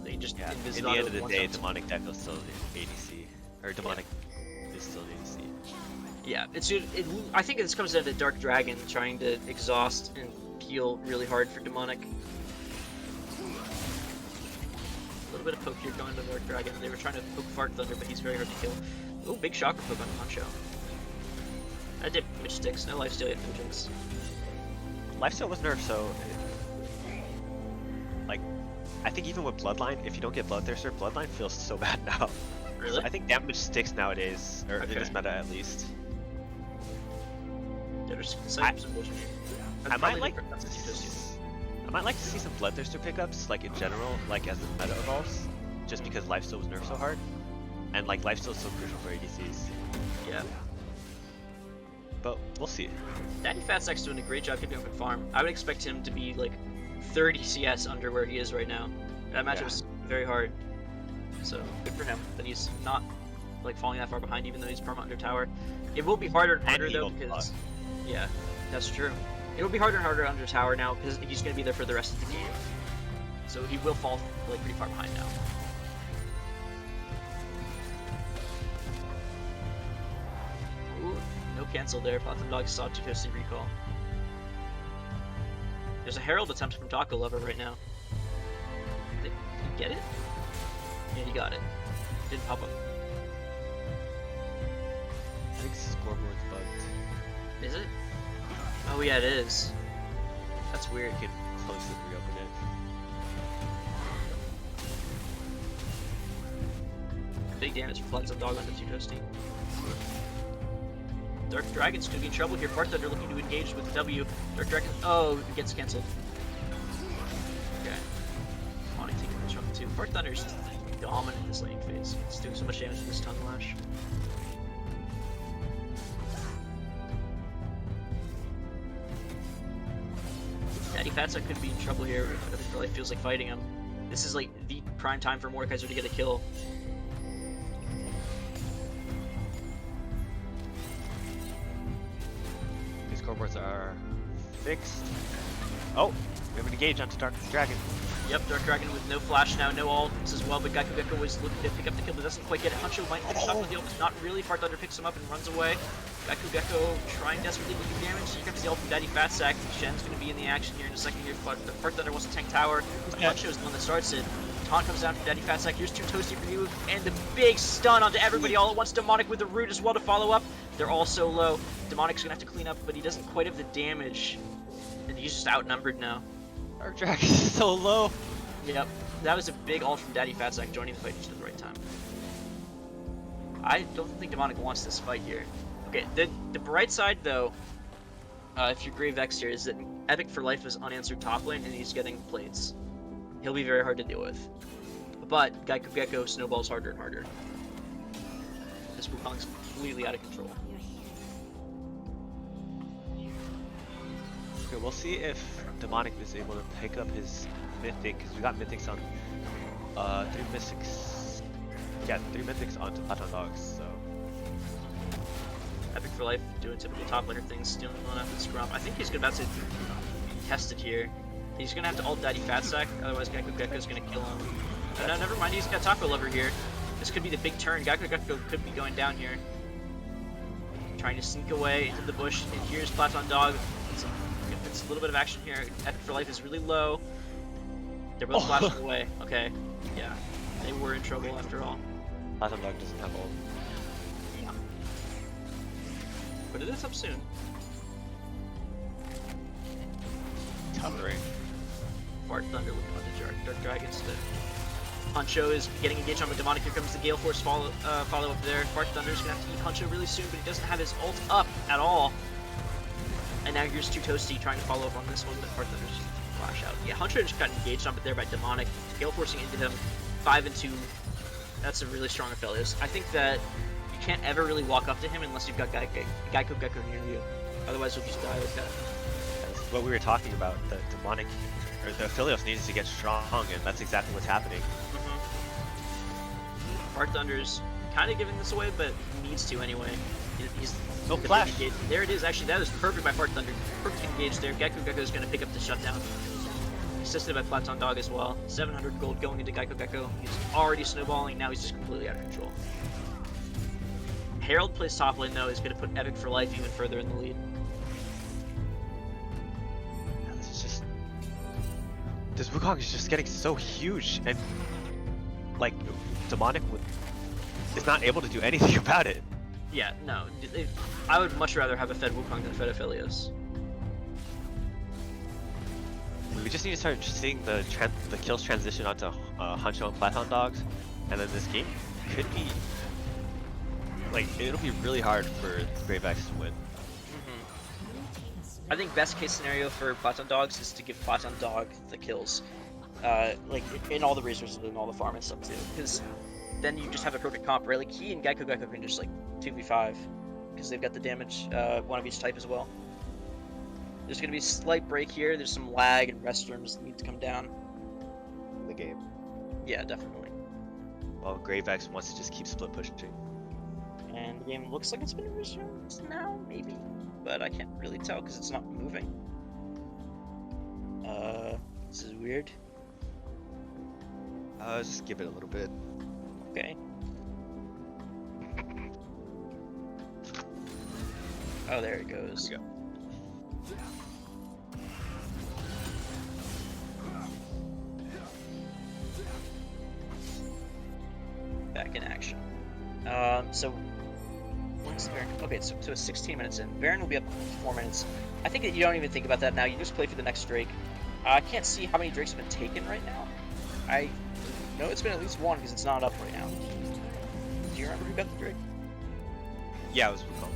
They just in the end of the day, Demonic Gecko is still ADC, or Demonic is still ADC. Yeah, I think this comes down to Dark Dragon trying to exhaust and peel really hard for Demonic. A little bit of poke here going to Dark Dragon. They were trying to poke Fart Thunder, but he's very hard to kill. Ooh, big shocker poke on Poncho. That did damage sticks, no lifesteal yet from Jinx. Lifesteal was nerfed, so like I think even with Bloodline, if you don't get Bloodthirster, Bloodline feels so bad now. Really? So I think damage sticks nowadays, or in this meta at least. I might like to see some Bloodthirster pickups, like in general, like as the meta evolves, just because Lifesteal was nerfed so hard, and like Lifesteal is so crucial for ADCs. Yeah. But we'll see. Daddy Fatsack's doing a great job keeping up with farm. I would expect him to be like 30 CS under where he is right now. That matchup was very hard, so good for him that he's not like falling that far behind, even though he's perma under tower. It will be harder and harder though because yeah, that's true. It'll be harder and harder under tower now because he's going to be there for the rest of the game. So he will fall like pretty far behind now. Ooh, no cancel there. Platon Dog saw 250 recall. There's a Herald attempt from Taco Lover right now. Did he get it? Yeah, he got it. Didn't pop up. I think scoreboard's bugged. Is it? Oh yeah, it is. That's weird. You can close it, reopen it. Big damage for Platon Dog on the 250. Dark Dragon's gonna be in trouble here. Fart Thunder looking to engage with the W. Dark Dragon. Oh, it gets cancelled. Okay. Bonnie taking the trouble too. Fart Thunder's dominant in this laning phase. It's doing so much damage with this Tongue Lash. Daddy Fatsack could be in trouble here. It really feels like fighting him. This is like the prime time for Mordekaiser to get a kill. These scoreboards are fixed. Oh, we have an engage onto Dark Dragon. Yep, Dark Dragon with no flash now, no ults as well, but Gecko was looking to pick up the kill, but doesn't quite get it. Huncho might finish off with the ult, not really. Fart Thunder picks him up and runs away. Gecko trying desperately to do damage. Here comes the ult from Daddy Fatsack. Shen's going to be in the action here in a second here. Fart Thunder wants to tank tower. Huncho's the one that starts it. Taunt comes down from Daddy Fatsack. Here's 2 Toasty for you, and the big stun onto everybody all at once. Demonic with the root as well to follow up. They're all so low. Demonic's going to have to clean up, but he doesn't quite have the damage, and he's just outnumbered now. Dark Dragon is so low. Yep, that was a big ult from Daddy Fatsack joining the fight just at the right time. I don't think Demonic wants this fight here. Okay, the bright side though, if you're Grey Vex here, is that Epic for Life is unanswered top lane and he's getting plates. He'll be very hard to deal with. But Gecko snowballs harder and harder. This Wukong's completely out of control. Okay, we'll see if Demonic is able to pick up his Mythic, because we got Mythics on 3 Mythics. Yeah, 3 Mythics onto Platon Dogs, so. Epic for Life doing typical top laner things, stealing one after the scrum. I think he's about to be tested here. He's gonna have to ult Daddy Fatsack, otherwise Gecko's gonna kill him. No, never mind, he's got Taco Lover here. This could be the big turn. Gecko could be going down here. Trying to sneak away into the bush, and here's Platon Dog. It's a little bit of action here. Epic for Life is really low. They're both flashing away. Okay, yeah. They were in trouble after all. Platon Dog doesn't have ult. Yeah. But it is up soon. Covering. Fart Thunder looking on the Dark Dragons. Huncho is getting engaged on with Demonic. Here comes the Gale Force follow up there. Fart Thunder's gonna have to eat Huncho really soon, but he doesn't have his ult up at all. And now here's Too Toasty trying to follow up on this one, but Heart Thunder's just flash out. Yeah, Hunter just got engaged on it there by Demonic. Gale forcing into him. 5 and 2. That's a really strong Aphelios. I think that you can't ever really walk up to him unless you've got Geico near you. Otherwise, you'll just die like that. That's what we were talking about. The Demonic, or the Aphelios needs to get strong, and that's exactly what's happening. Heart Thunder's kind of giving this away, but he needs to anyway. He's no flash. There it is. Actually, that is perfect by Heart Thunder. Perfect engage there. Gecko is going to pick up the shutdown. Assisted by Platon Dog as well. 700 gold going into Gecko. He's already snowballing. Now he's just completely out of control. Herald plays top lane though. Is going to put Epic for life even further in the lead. Yeah, this Wukong is just getting so huge, and like Demonic is not able to do anything about it. Yeah, no. I would much rather have a fed Wukong than a fed Aphelios. We just need to start seeing the kills transition onto Hancho and Platon Dogs, and then this game could be like, it'll be really hard for GraveX to win. I think best case scenario for Platon Dogs is to give Platon Dog the kills, like in all the resources and all the farm and stuff too, because then you just have a perfect comp, right? Like he and Gecko can just like 2v5 because they've got the damage, one of each type as well. There's going to be a slight break here. There's some lag and restrooms that need to come down. In the game. Yeah, definitely. Well, GraveX wants to just keep split pushing. And the game looks like it's been resumed now, maybe. But I can't really tell because it's not moving. This is weird. Just give it a little bit. Okay. Oh, there it goes. There we go. Back in action. So when's the Baron? Okay, so it's 16 minutes in. Baron will be up in 4 minutes. I think that you don't even think about that now. You just play for the next Drake. I can't see how many Drakes have been taken right now. I know it's been at least one because it's not up right now. Do you remember who got the Drake? Yeah, it was Wukong.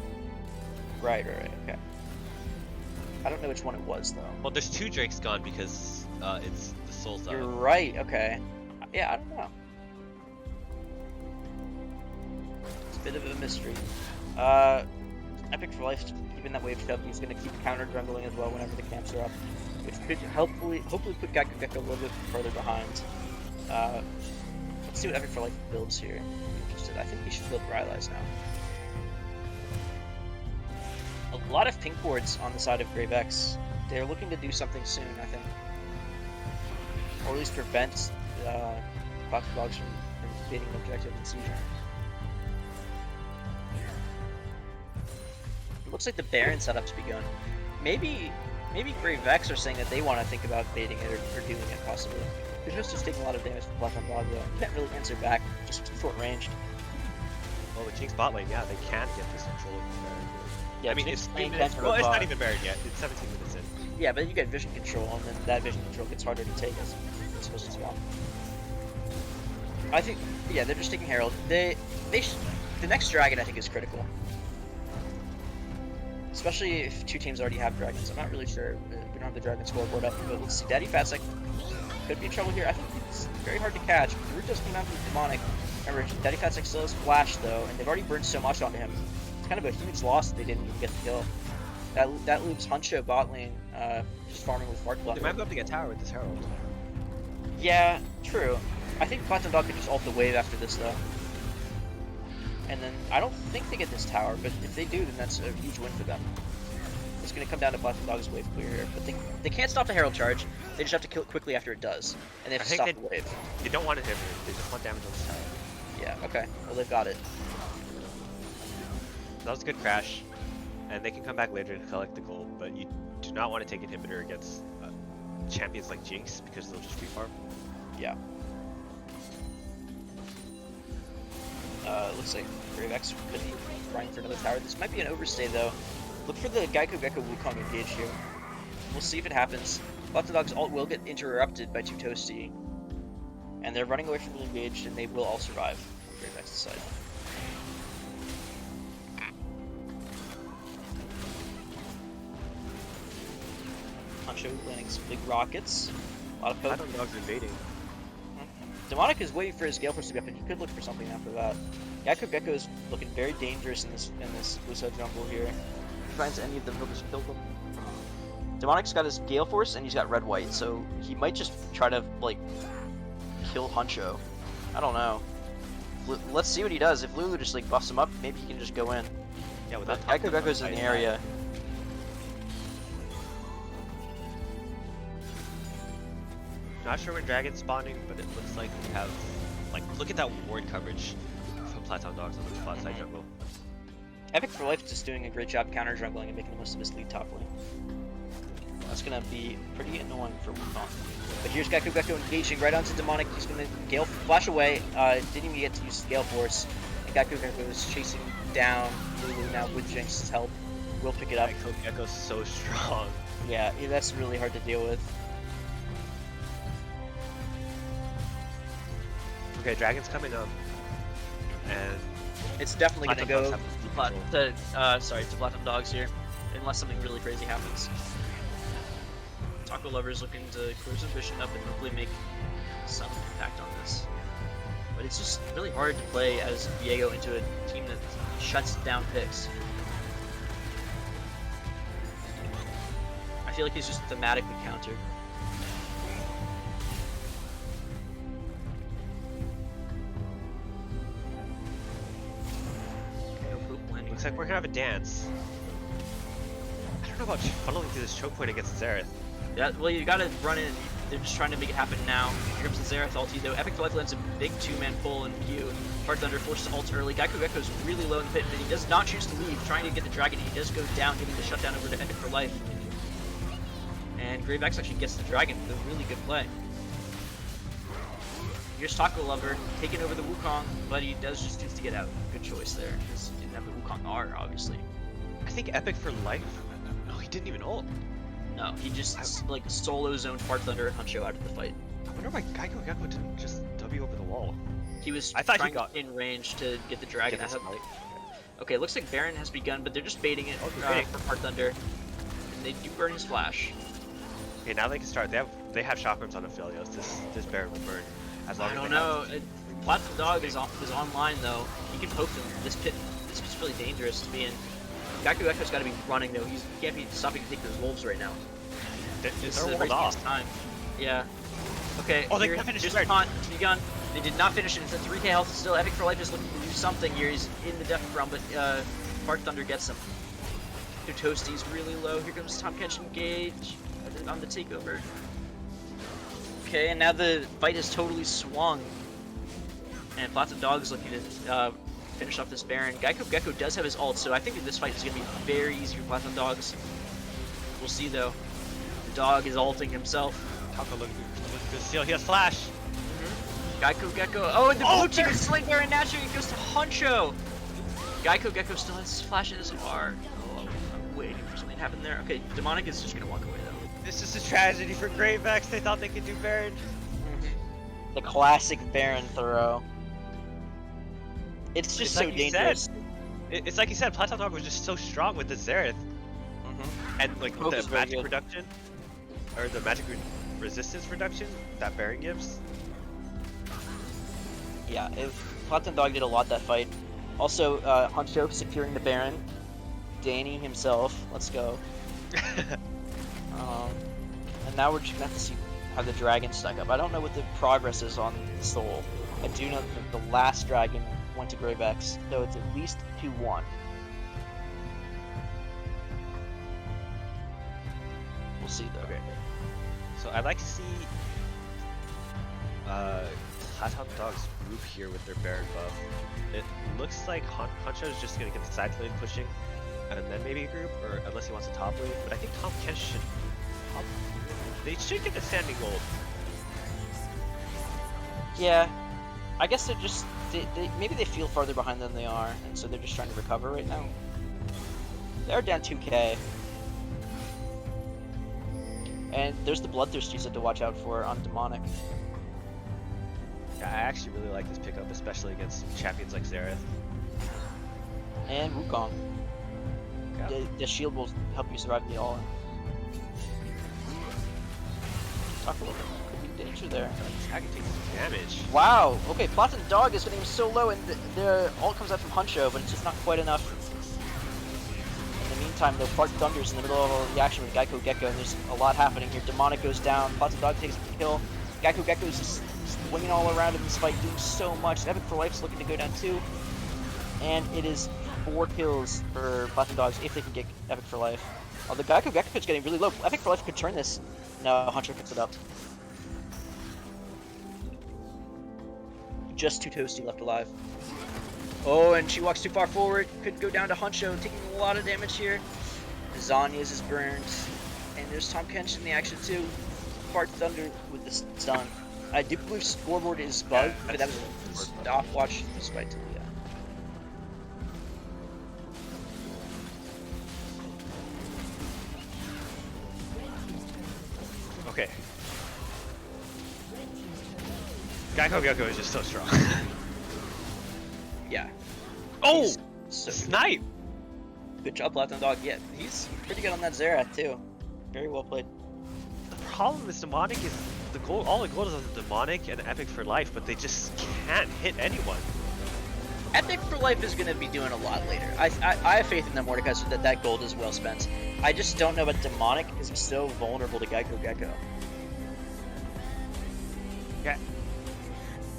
Right, okay. I don't know which one it was though. Well, there's 2 Drakes gone because it's the Soul's You're right, okay. Yeah, I don't know. It's a bit of a mystery. Epic for life, keeping that wave up. He's going to keep counter jungling as well whenever the camps are up, which could hopefully put Gecko a little bit further behind. Let's see what Epic for life builds here. I'm interested. I think he should build Rylai's now. A lot of pink boards on the side of GraveX. They're looking to do something soon, I think. Or at least prevent Platon Dogs from beating the objective in Seizure. It looks like the Baron setup's begun. Maybe GraveX are saying that they want to think about baiting it or doing it possibly. They're just taking a lot of damage from Platon Dog though. Can't really answer back, just short ranged. Well, the Jinx bot lane, yeah, they can get this control of the Baron. Yeah, I mean, Jinx it's 3 lane minutes. can Well, it's robot. not even Baron yet. It's 17 minutes in. Yeah, but you get vision control, and then that vision control gets harder to take as opposed to swap. I think, yeah, they're just taking Herald. The next dragon I think is critical, especially if 2 teams already have dragons. I'm not really sure. We don't have the dragon scoreboard up, but let's see. Daddy Fat's like could be in trouble here. I think it's very hard to catch. Naruto's coming out with Demonic. Remember, Daddy Fat's like still has Flash though, and they've already burned so much onto him. It's kind of a huge loss that they didn't even get the kill. That leaves Huncho bot lane just farming with Fart Bluff. They might be able to get tower with this Herald. Yeah, true. I think Platon Dog could just ult the wave after this though. And then I don't think they get this tower, but if they do, then that's a huge win for them. It's going to come down to Platon Dog's wave clear here, but they can't stop the Herald charge. They just have to kill it quickly after it does, and they have to stop the wave. They don't want to hit it. They just want damage on this tower. Yeah. Okay. Well, they've got it. That was a good crash, and they can come back later to collect the gold, but you do not want to take inhibitor against champions like Jinx because they'll just refarm. Yeah. Looks like GraveX could be trying for another tower. This might be an overstay though. Look for the Gecko Wukong engage here. We'll see if it happens. Platon Dog's ult will get interrupted by Too Toasty, and they're running away from the engaged, and they will all survive on GraveX's side. Huncho landing some big rockets. A lot of poke. Platon Dog's invading. Demonic is waiting for his Gale Force to be up, and he could look for something after that. Gecko is looking very dangerous in this blue side jungle here. If he finds any of them, he'll just kill them. Demonic's got his Gale Force, and he's got red white, so he might just try to like kill Huncho. I don't know. Let's see what he does. If Lulu just like buffs him up, maybe he can just go in. Yeah, without Gecko's in the area. Not sure when Dragon's spawning, but it looks like we have, like, look at that ward coverage from Platon Dogs on the flat side jungle. Epic for Life is just doing a great job counter jungling and making the most of his lead top lane. That's gonna be pretty annoying for Wukong. But here's Gecko engaging right onto Demonic. He's gonna Gale Flash away. Didn't even get to use Gale Force. And Gecko is chasing down Lulu now with Jinx's help. We'll pick it up. Gecko's so strong. Yeah, that's really hard to deal with. Okay, Dragon's coming up, and it's definitely gonna go to Platinum Dogs here, unless something really crazy happens. Taco Lover's looking to clear some vision up and hopefully make some impact on this. But it's just really hard to play as Diego into a team that shuts down picks. I feel like he's just thematically countered. Looks like we're gonna have a dance. I don't know about funneling through this choke point against Xerath. Yeah, well, you gotta run in. They're just trying to make it happen now. Here comes the Xerath ulti, though. Epic for Life lands a big two-man pull in view. Heart Thunder forces ult early. Gecko's really low in the pit, but he does not choose to leave, trying to get the dragon. He does go down, giving the shutdown over to Epic for Life. And Gravex actually gets the dragon with a really good play. Here's Taco Lover taking over the Wukong, but he does just choose to get out. Good choice there, because he didn't have the Wukong R, obviously. I think Epic for Life. No, he didn't even ult. No, he just like solo zoned Heart Thunder and Huncho out of the fight. I wonder why Gecko didn't just W over the wall. He was I thought trying he got in range to get the dragon. Okay, looks like Baron has begun, but they're just baiting it for Heart Thunder. And they do burn his flash. Okay, now they can start. They have chakras on Aphelios. This Baron will burn as long as I don't know. Platon Dog is online though. He can poke them. This pit's really dangerous to be in. Gecko's got to be running though. He can't be stopping to take those wolves right now. This is the time. Yeah. Okay. Oh, they can't finish the taunt begun. They did not finish it. It's a 3k health still. Epic for Life is looking to do something here. He's in the death realm, but Heart Thunder gets him. Their Toasty's really low. Here comes Tom Kench engage on the takeover. Okay, and now the fight has totally swung. And Platon Dog is looking to finish off this Baron. Gecko does have his ult, so I think that this fight is going to be very easy for Platon Dogs. We'll see though. The dog is ulting himself. Taco looking good steal. He has flash. Gecko. Oh, and the blue team is slaying Baron naturally. It goes to Huncho. Gecko still has his flash in his R. Oh, I'm waiting for something to happen there. Okay, Demonic is just going to walk away though. This is a tragedy for Gravex. They thought they could do Baron. The classic Baron throw. It's just so dangerous. It's like you said, Platon Dog was just so strong with the Xerath. And like with the magic reduction, or the magic resistance reduction that Baron gives. Yeah, Platon Dog did a lot that fight. Also, Huncho securing the Baron. Danny himself, let's go. And now we're just gonna have to see how the dragon stack up. I don't know what the progress is on Soul. I do know that the last dragon went to Gravex, so it's at least 2-1. We'll see though. Okay. So I'd like to see Platon Dog's group here with their Baron buff. It looks like Huncho is just gonna get the side lane pushing, and then maybe a group, or unless he wants a top lane. But I think Tom Kench should. They should get the standing gold. Yeah, I guess they're just maybe they feel farther behind than they are, and so they're just trying to recover right now. They're down 2k. And there's the Bloodthirst you said to watch out for on Demonic. Yeah, I actually really like this pickup, especially against champions like Xerath. And Wukong. Yeah. The shield will help you survive the all-in. Talk a little bit. Could be danger there. Attack takes some damage. Wow. Okay, Platon Dog is getting him so low, and the ult comes out from Huncho, but it's just not quite enough. In the meantime, though, Fart Thunder's in the middle of all the action with Gecko, and there's a lot happening here. Demonic goes down. Platon Dog takes a kill. Gecko is just swinging all around in this fight, doing so much. Epic for Life's looking to go down too. And it is 4 kills for Platon Dogs if they can get Epic for Life. Oh, the Gecko is getting really low. Epic for Life could turn this. No, Hunter picks it up. Just 2 Toasty left alive. Oh, and she walks too far forward. Could go down to Huncho, taking a lot of damage here. Zanya's is burned. And there's Tom Kench in the action too. Fart Thunder with the stun. I do believe scoreboard is bugged, but that was a stopwatch despite Talia. Okay. Gecko is just so strong. Yeah. Oh! So Snipe! good job, Platon Dog. Yeah, he's pretty good on that Xerath too. Very well played. The problem is Demonic is the goal. All the gold is on the Demonic and Epic for Life, but they just can't hit anyone. Epic for Life is going to be doing a lot later. I have faith in the Mordekaiser that gold is well spent. I just don't know about Demonic because he's so vulnerable to Gecko. Yeah.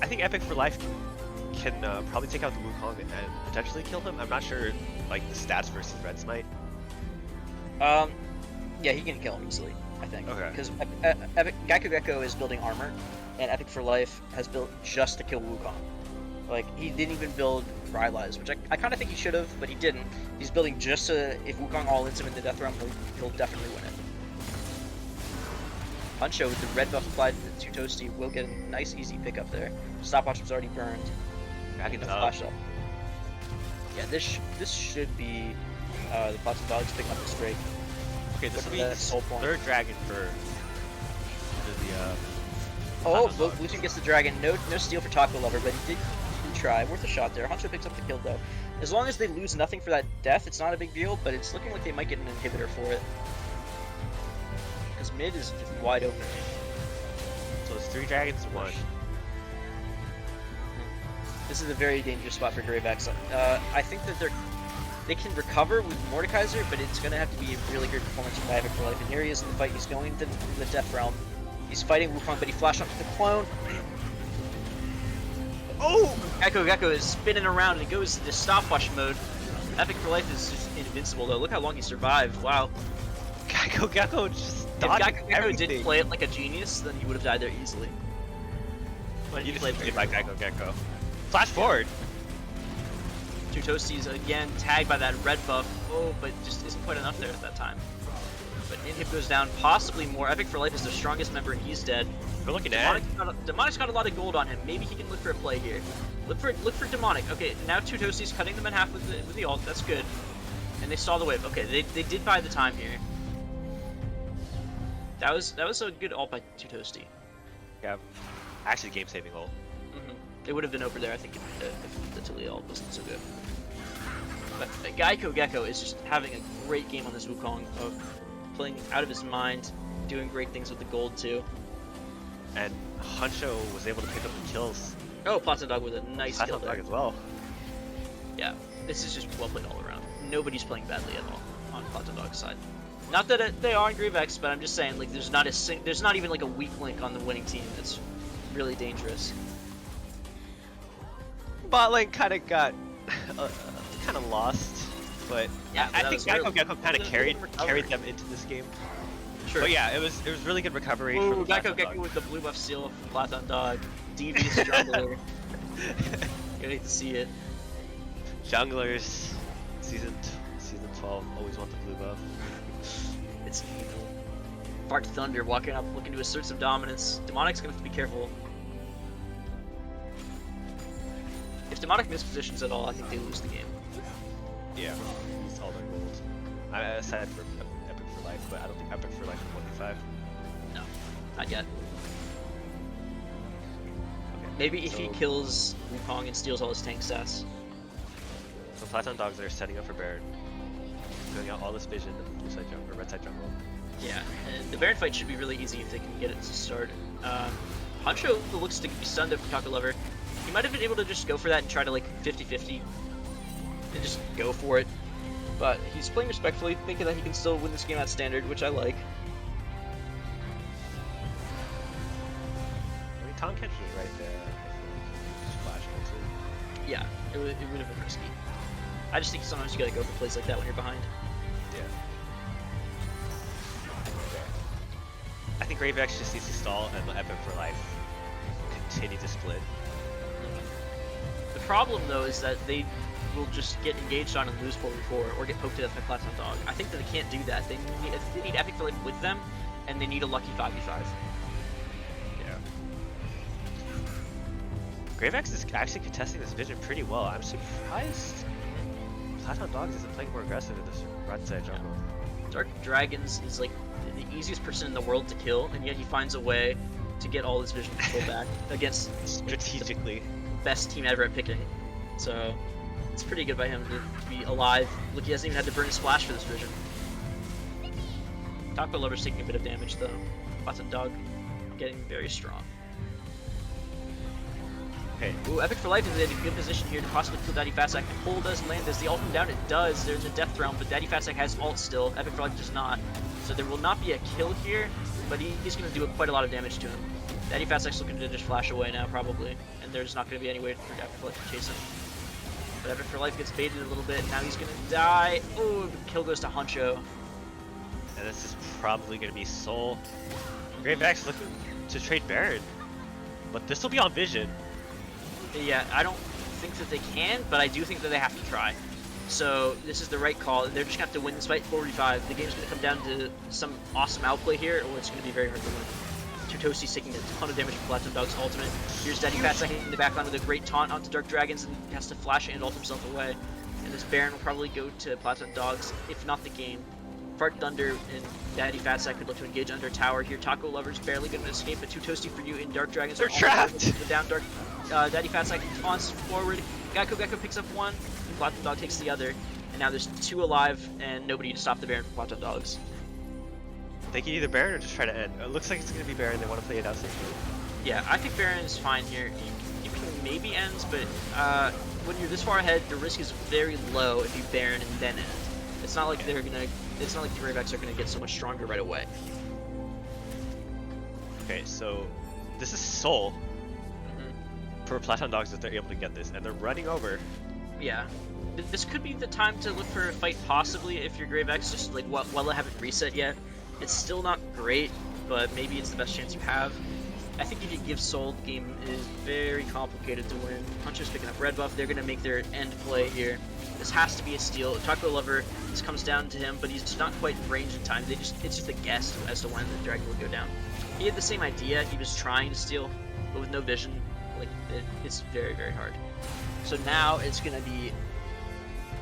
I think Epic for Life can probably take out the Wukong and potentially kill him. I'm not sure, like, the stats versus Red Smite. Yeah, he can kill him easily, I think. Okay. Because Gecko is building armor, and Epic for Life has built just to kill Wukong. Like, he didn't even build Rylai's, which I kind of think he should have, but he didn't. He's building just so if Wukong all-ins him in the Death Realm, he'll definitely win it. Huncho with the red buff applied to 2 Toasty will get a nice easy pickup there. Stopwatch was already burned. Back into flash up. Yeah, this should be the Platon Dogs picking up the streak. Okay, this will be the his soul point. 3rd dragon for the Oh, Platon Dogs. Blue Team gets the dragon. No steal for Taco Lover, but he did try. Worth a shot there. Huncho picks up the kill though. As long as they lose nothing for that death, it's not a big deal, but it's looking like they might get an inhibitor for it. Because mid is just wide open. So it's 3 dragons to 1. This is a very dangerous spot for Gravex. I think that they can recover with Mordekaiser, but it's going to have to be a really good performance from Epic for Life. And here he is in the fight. He's going to the Death Realm. He's fighting Wukong, but he flashed up to the clone. Oh! Gecko is spinning around and he goes into stopwatch mode. Epic for Life is just invincible though. Look how long he survived. Wow. Gecko just If dodging Gecko everything. didn't play it like a genius, then he would have died there easily. But You he just played played very by Gecko. Flash forward! 2 Toasties again tagged by that red buff. Oh, but just isn't quite enough there at that time. But Inhib goes down, possibly more. Epic for Life is their strongest member and he's dead. We're looking at Demonic's got a lot of gold on him. Maybe he can look for a play here. Look for Demonic. Okay, now 2 Toasties cutting them in half with the ult. That's good. And they saw the wave. Okay, they did buy the time here. That was a good ult by 2 Toasty. Yeah, actually game-saving ult. It would have been over there, I think, if the Talia ult wasn't so good. But Gecko is just having a great game on this Wukong, playing out of his mind, doing great things with the gold too. And Huncho was able to pick up the kills. Oh, Platon Dog with a nice kill Platon there. Dog as well. Yeah, this is just well played all around. Nobody's playing badly at all on Platon Dog's side. Not that they are on Grievex, but I'm just saying, like, there's not even like a weak link on the winning team that's really dangerous. Bot lane kind of got kind of lost, but Yeah, I think Gecko kind of carried recovery. them into this game. Sure. But yeah, it was really good recovery. Ooh, from Gecko Platon Dog. with the blue buff seal from Platon Dog. Devious jungler. You hate to see it. Junglers, season 12, always want the blue buff. It's evil. Fart Thunder walking up, looking to assert some dominance. Demonic's gonna have to be careful. If Demonic mispositions at all, I think they lose the game. Yeah, it's all their gold. Aside for Epic for Life, but I don't think Epic for Life is 1v5. No, not yet. Okay, Maybe if so, he kills Wukong and steals all his tank stats. So Platon Dogs are setting up for Baron, doing out all this vision of blue side jungle, or red side jungle. Yeah, and the Baron fight should be really easy if they can get it to start. Hancho looks to be stunned up from Taco Lover. He might have been able to just go for that and try to like 50-50 and just go for it. But he's playing respectfully, thinking that he can still win this game at standard, which I like. I mean, Tom Catch was right there. Just flashing into. Yeah, it would have been risky. I just think sometimes you gotta go for plays like that when you're behind. Yeah. I think GraveX just needs to stall and let Epic for Life continue to split. The problem though is that they will just get engaged on and lose 4v4 or get poked to death by Platon Dog. I think that they can't do that. They need Epic for Life with them, and they need a lucky 5v5. Yeah. GraveX is actually contesting this vision pretty well. I'm surprised Platon Dogs isn't playing more aggressive in this right side jungle. Dark Dragons is like the easiest person in the world to kill, and yet he finds a way to get all his vision control back against Strategically. the best team ever at picking. So it's pretty good by him to be alive. Look, he hasn't even had to burn his splash for this vision. Taco Lover's taking a bit of damage though. Platon Dog getting very strong. Okay. Ooh, Epic for Life is in a good position here to possibly kill Daddy Fatsack. The pull does land. Does the ult come down? It does. They're in the death realm, but Daddy Fatsack has ult still. Epic for Life does not. So there will not be a kill here, but he's going to do quite a lot of damage to him. Daddy Fatsack's looking to just flash away now, probably, and there's not going to be any way for Epic for Life to chase him. But Epic for Life gets baited a little bit, and now he's going to die. Oh, the kill goes to Hancho. And this is probably going to be Soul. GraveX looking to trade Baron, but this will be on Vision. Yeah, I don't think that they can, but I do think that they have to try. So this is the right call. They're just going to have to win this fight 4v5. The game's going to come down to some awesome outplay here, or it's going to be very hard to win. Tutosi's taking a ton of damage from Platon Dog's ultimate. Here's Daddy Fatsack in the backline with a great taunt onto Dark Dragons, and has to flash and ult himself away. And this Baron will probably go to Platon Dogs, if not the game. Fart Thunder and Daddy Fatsack could look to engage under tower here. Taco Lover's barely going to escape, but Tutosi for you, and Dark Dragons They're are trapped! Down Dark. Daddy Fatsack taunts forward. Gecko picks up one, and Platon Dog takes the other. And now there's two alive, and nobody to stop the Baron from Platon Dogs. They can either Baron or just try to end. It looks like it's going to be Baron. They want to play it out safely. Yeah, I think Baron is fine here. You can maybe end, but when you're this far ahead, the risk is very low if you Baron and then end. It's not like they're gonna. It's not like the GraveX are gonna get so much stronger right away. Okay, so this is Soul for Platon Dogs if they're able to get this, and they're running over. Yeah, this could be the time to look for a fight, possibly if your GraveX just like while they haven't reset yet. It's still not great, but maybe it's the best chance you have. I think if you give Soul, the game is very complicated to win. Hunter's picking up red buff. They're going to make their end play here. This has to be a steal. Taco Lover, this comes down to him, but he's just not quite in range in time. It's just a guess as to when the dragon will go down. He had the same idea. He was trying to steal, but with no vision, like it's very, very hard. So now it's going to be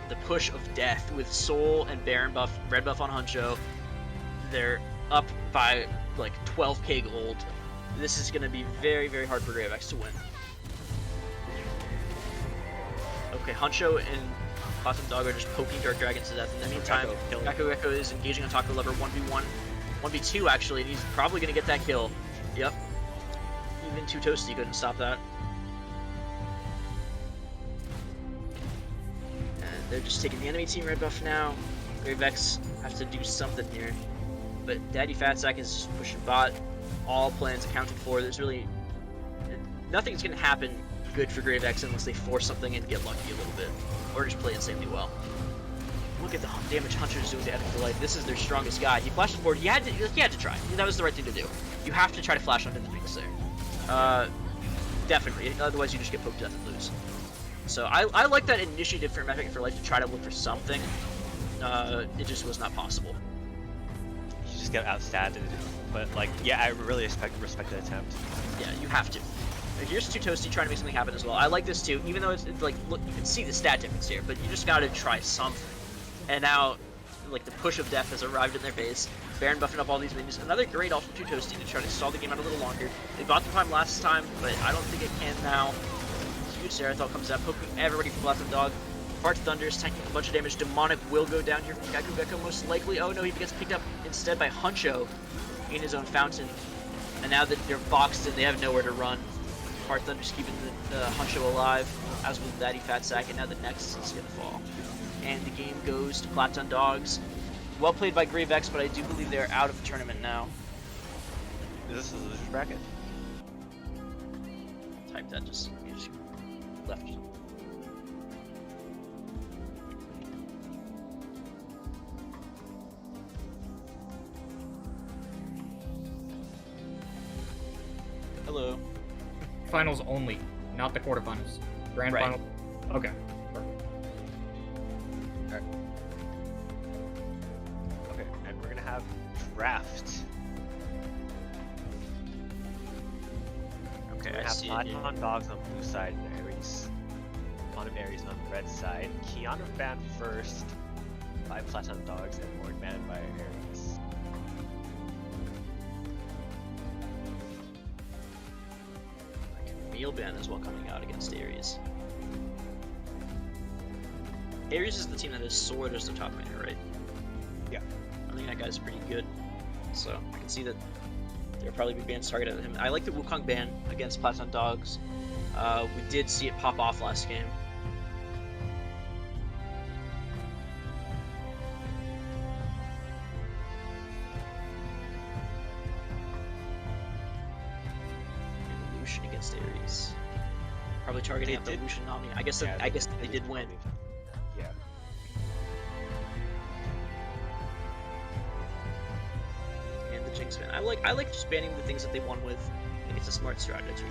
the push of death with Soul and Baron buff, red buff on Huncho. They're up by like 12k gold. This is going to be very, very hard for GraveX to win. Okay, Hancho and Platon Dog are just poking Dark Dragons to death. In the meantime, Gecko is engaging on Taco Lover 1v1, 1v2 actually, and he's probably going to get that kill. Yep. Even Tutosi couldn't stop that. And they're just taking the enemy team red buff now. GraveX have to do something here. But Daddy Fatsack is just pushing bot. All plans accounted for. There's really nothing's going to happen good for GraveX unless they force something and get lucky a little bit, or just play insanely well. Look at the damage Hunter's doing to Epic for Life. This is their strongest guy. He flashed forward. He had to try. That was the right thing to do. You have to try to flash onto the Phoenix there. Definitely. Otherwise, you just get poked to death and lose. So I like that initiative from Epic for Life to try to look for something. It just was not possible. You just get outstatted. But like, yeah, I really respect the attempt. Yeah, you have to. Here's Tutosi trying to make something happen as well. I like this too, even though it's like, look, you can see the stat difference here, but you just gotta try something. And now, like, the push of death has arrived in their base. Baron buffing up all these minions. Another great ult from Tutosi to try to stall the game out a little longer. They bought the time last time, but I don't think it can now. Huge Serathol comes out, poking everybody from Platon Dog. Heart Thunder is tanking a bunch of damage. Demonic will go down here from Gecko most likely. Oh no, he gets picked up instead by Huncho in his own fountain. And now that they're boxed in, they have nowhere to run. Heart Thunder's keeping the Huncho alive, as with Daddy Fat Sack, and now the Nexus is gonna fall. And the game goes to Platon Dogs. Well played by GraveX, but I do believe they're out of the tournament now. Is this a loser's bracket? Type that, just left. Hello. Finals only, not the quarterfinals. Grand Right. final. Okay. Perfect. Okay, and we're gonna have draft. Okay, We're I gonna see have it. Platon Dogs on blue side and Aries. Platon Aries on red side. Keanu banned first by Platon Dogs and Mord banned by Aries. Meal ban as well coming out against Aries. Aries is the team that has Sword as their top laner, right? Yeah. I think that guy's pretty good. So I can see that there'll probably be bans targeted at him. I like the Wukong ban against Platon Dogs. We did see it pop off last game. And Lucian against Aries. Probably targeting They at the did- Lucian Omni. I guess Yeah, I guess they did win. Yeah. And the Jinx ban. I like just banning the things that they won with. I think it's a smart strategy.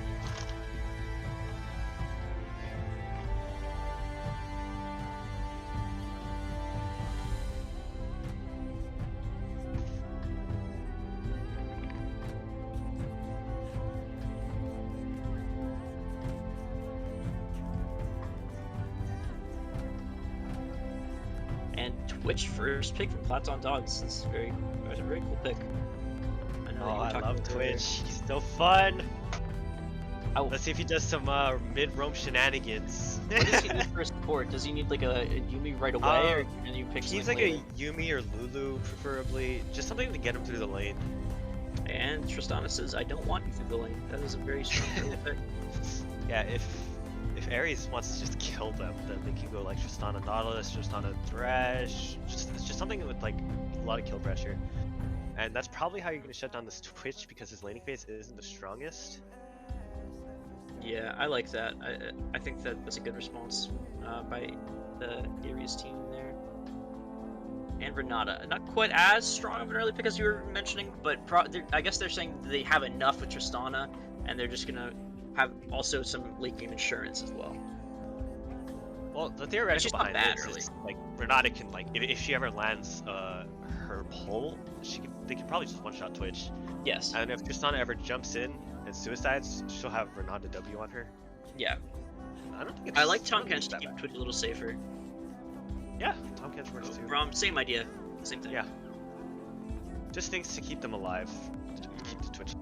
And Twitch first pick from Platon Dogs. That's a very cool pick. I know Oh, that you were I talking love about it earlier. Twitch. He's so fun. Oh, Let's see if he does some mid-roam shenanigans. what does he need for support? Does he need like a Yumi right away, or can you pick He's something like later? a Yumi or Lulu, preferably. Just something to get him through the lane. And Tristana says, I don't want you through the lane. That is a very strong pick. Yeah, if Ares wants to just kill them, then they can go like Tristana Nautilus, Tristana Thresh. It's just something with like a lot of kill pressure. And that's probably how you're going to shut down this Twitch, because his laning phase isn't the strongest. Yeah, I like that. I think that's a good response by the Ares team there. And Renata, not quite as strong of an early pick as you were mentioning, but I guess they're saying they have enough with Tristana, and they're just gonna have also some late game insurance as well. Well, the theoretical just not behind bad, this really. is like Renata can like if she ever lands her pull, they can probably just one-shot Twitch. Yes. And if Tristana ever jumps in and suicides, she'll have Renata W on her. Yeah. I don't think it's. I like I Tom don't think Kench it's to that keep bad. Twitch a little safer. Yeah, Tom Kench works too. Same idea. Same thing. Yeah. Just things to keep them alive. To keep the Twitch.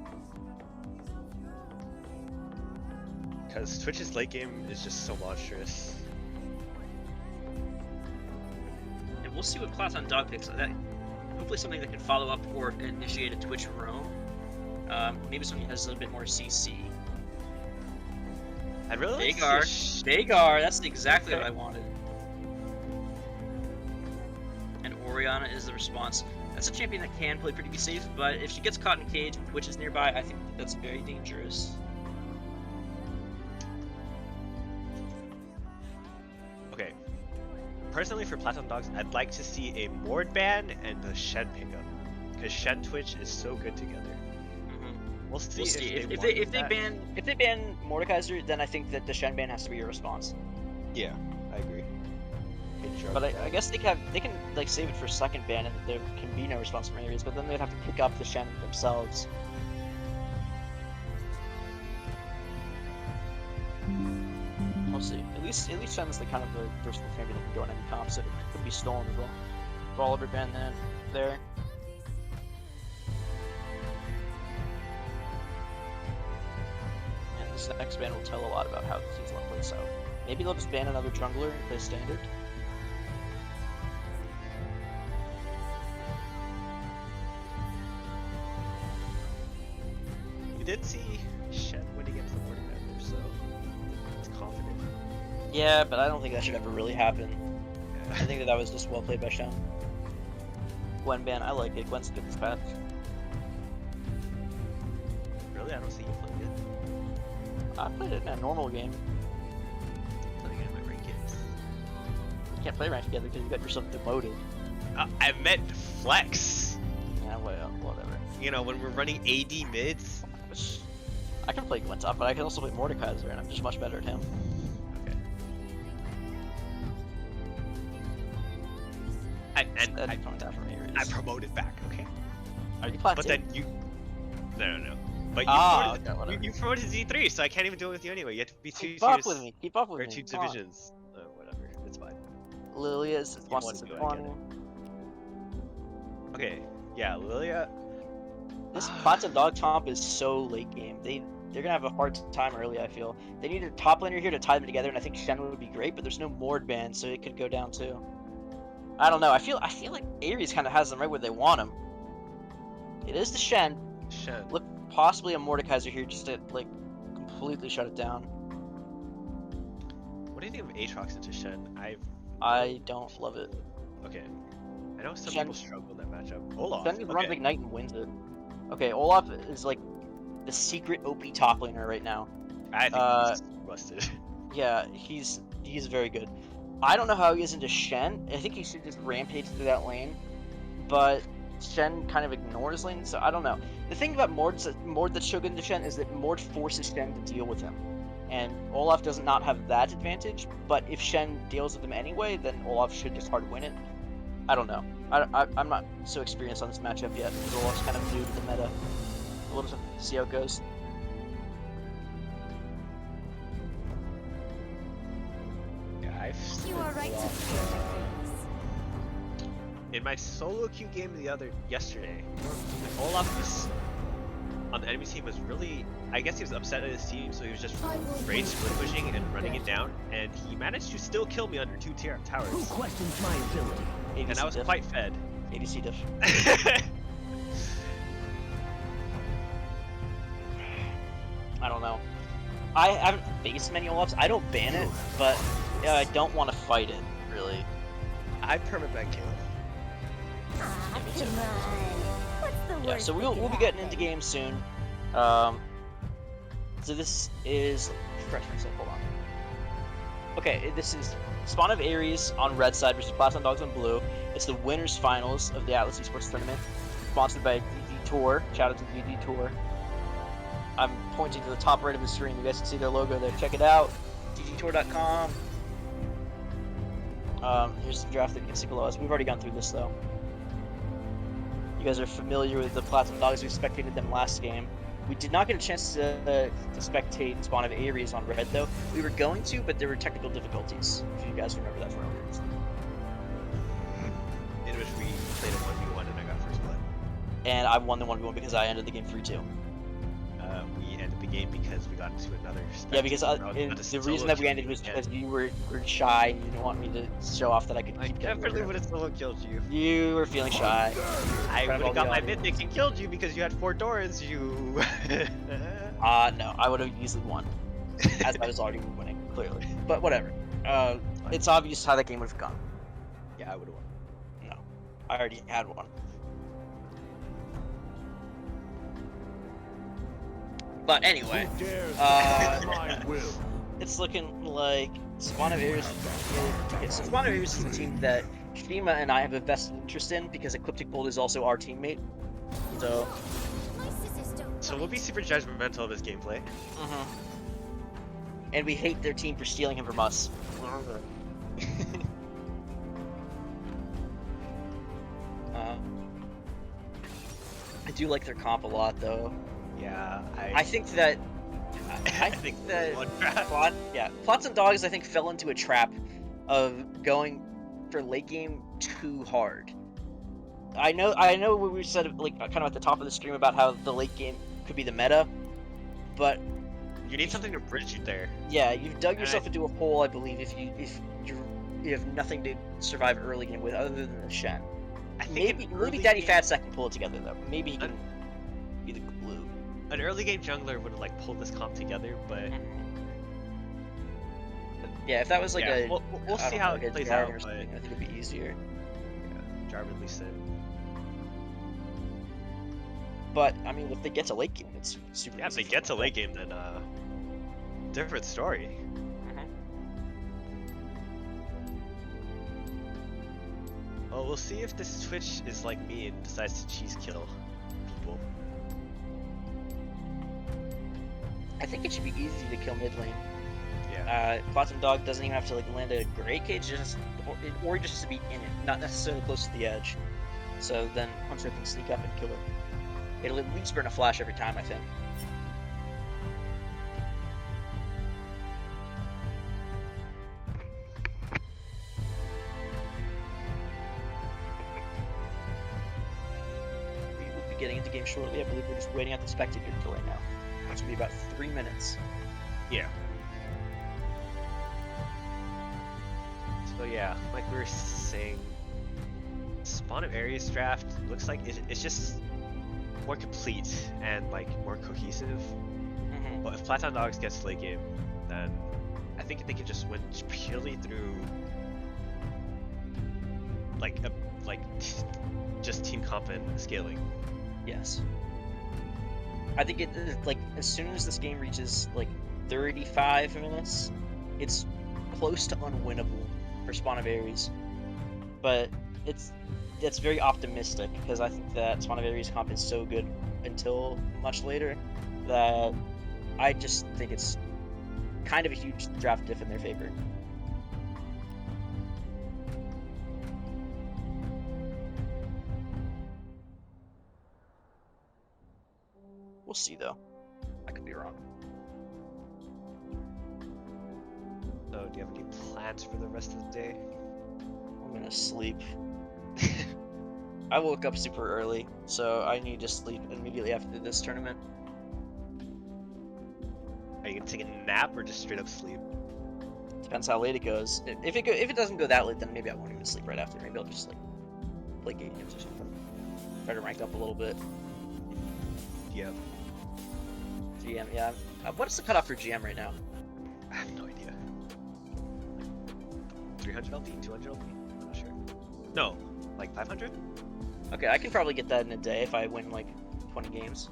Because Twitch's late game is just so monstrous. And we'll see what Platon Dog picks. Hopefully something that can follow up or initiate a Twitch roam. Maybe something that has a little bit more CC. I'd really like Vagar. to see Vagar, that's exactly what I wanted. And Oriana is the response. That's a champion that can play pretty safe, but if she gets caught in a cage, which is nearby, I think that's very dangerous. Okay. Personally, for Platon Dogs, I'd like to see a Mord ban and a Shen pickup. Because Shen Twitch is so good together. We'll see. We'll see. If want they ban Mordekaiser, then I think that the Shen ban has to be a response. Yeah, I agree. But I guess they can like save it for second ban, and there can be no response from areas. But then they'd have to pick up the Shen themselves. We'll see. At least Shen's the kind of the versatile champion that can go in any comp, so it could be stolen as well. Oliver ban then there. And this next ban will tell a lot about how the team's left plays out. Maybe they'll just ban another jungler and play standard. did see Shen win against the Mordekaiser, so it's confident. Yeah, but I don't think that should ever really happen. Yeah. I think that was just well played by Shen. Gwen ban, I like it. Gwen's good this patch. Really, I don't see you playing it. I played it in a normal game. Playing it in my ranked games. You can't play ranked together because you got yourself demoted. I meant flex. Yeah, well, whatever. You know, when we're running AD mids. Which, I can play Gwen top, but I can also play Mordekaiser, and I'm just much better at him. Okay. That's coming down from Ares. I promoted back, okay? Are you Platon? But then you. No. But you promoted Z3, so I can't even do it with you anyway. You have to be two Keep up tiers with me. Keep up with or me. two Come on. divisions. Whatever, it's fine. Lilia's want wants to to do it, I get one. Okay, yeah, Lilia. This Platon dog comp is so late game. They're gonna have a hard time early. I feel they need a top laner here to tie them together, and I think Shen would be great. But there's no Mord ban, so it could go down too. I don't know. I feel like Ares kind of has them right where they want them. It is the Shen. Look, possibly a Mordekaiser here just to like completely shut it down. What do you think of Aatrox into Shen? I don't love it. Okay. I know some Shen- people struggle with that matchup. Olaf. Shen runs Ignite and wins it. Okay, Olaf is like the secret OP top laner right now. I think he's busted. Yeah, he's very good. I don't know how he is into Shen. I think he should just rampage through that lane, but Shen kind of ignores lane, so I don't know. The thing about Mord that's so good into Shen is that Mord forces Shen to deal with him, and Olaf does not have that advantage. But if Shen deals with him anyway, then Olaf should just hard win it. I don't know. I'm not so experienced on this matchup yet because Olaf's kind of new to the meta. We'll just see how it goes. Yeah, I've You are right to fear the things. in my solo queue game yesterday, Olaf was on the enemy team was really, I guess he was upset at his team, so he was just rage split pushing and running it down, and he managed to still kill me under 2 towers. Who questions my ability? ADC And I was diff. quite fed. ADC diff. I don't know. I haven't faced many Olafs. I don't ban it, but I don't want to fight it, really. I permaban kill. Ah, come on. What's the Yeah, worst so that we'll could be getting into happen? games soon. So this is refresh myself. Hold on. Okay, this is Spawn of Ares on red side versus Platon Dogs on blue. It's the winners finals of the Atlas eSports tournament, sponsored by GGtoor. Shout out to GGtoor. I'm pointing to the top right of the screen. You guys can see their logo there. Check it out. GGtoor.com. Here's the draft that you can see below us. We've already gone through this though. You guys are familiar with the Platinum Dogs. We spectated them last game. We did not get a chance to spectate Spawn of Ares on red though. We were going to, but there were technical difficulties. If you guys remember that from earlier. In which we played a 1v1 and I got first blood. And I won the 1v1 because I ended the game 3-2. We ended the game because we got into another Yeah, because the the reason that we ended was because you were shy and you didn't want me to show off that I could I keep definitely would have solo killed you. You were feeling shy. I would all have got the my audience. mythic and killed you because you had 4 Dorans, you... No, I would have easily won. As I was already winning, clearly. But whatever. It's obvious how that game would have gone. Yeah, I would have won. No. I already had one. But anyway, it's looking like Spawn of Ares. Okay, so Spawn of Ares is a team that Shima and I have a vested interest in because Ecliptic Bolt is also our teammate. So, My sisters don't So we'll be super judgmental of his gameplay. and we hate their team for stealing him from us. I do like their comp a lot, though. Yeah, I think that I think that Plots and Dogs I think fell into a trap of going for late game too hard. I know what we said like kind of at the top of the stream about how the late game could be the meta, but you need something to bridge you there. yeah, you've dug yourself into a hole, I believe, if you have nothing to survive early game with other than the Shen. I think Maybe Daddy Fatsack can pull it together though. Maybe he can be the glue. an early game jungler would have like pulled this comp together, but Yeah, if that was like yeah, a we'll I see don't how know, it like a plays Jarvan out. or But something, I think it'd be easier. yeah, Jarvan Lee Sin. But I mean, if they get to late game, it's super. Yeah, if easy they for get to them. late game, then different story. Well, we'll see if this Twitch is like me and decides to cheese kill people. I think it should be easy to kill mid lane. Yeah. Platon Dog doesn't even have to like land a great cage, or just to be in it, not necessarily close to the edge. So then Hunter can sneak up and kill her. It'll at least burn a flash every time, I think. We will be getting into game shortly. I believe we're just waiting at the spectator until right now. It's gonna be about 3 minutes. Yeah. So yeah, like we were saying, Spawn of Ares draft looks like it's just more complete and like more cohesive. But if Platon Dogs gets late game, then I think they can just win purely through just team comp and scaling. Yes. I think it like as soon as this game reaches like 35 minutes, it's close to unwinnable for Spawn of Ares. But it's very optimistic because I think that Spawn of Ares comp is so good until much later that I just think it's kind of a huge draft diff in their favor. We'll see though. I could be wrong. So do you have any plans for the rest of the day? I'm gonna sleep. I woke up super early, so I need to sleep immediately after this tournament. Are you gonna take a nap or just straight up sleep? Depends how late it goes. If it doesn't go that late, then maybe I won't even sleep right after. Maybe I'll just like play games or something. Try to rank up a little bit. Yeah. GM, yeah. What is the cutoff for GM right now? I have no idea. 300 LP? 200 LP? I'm not sure. No, like 500? Okay, I can probably get that in a day if I win like 20 games.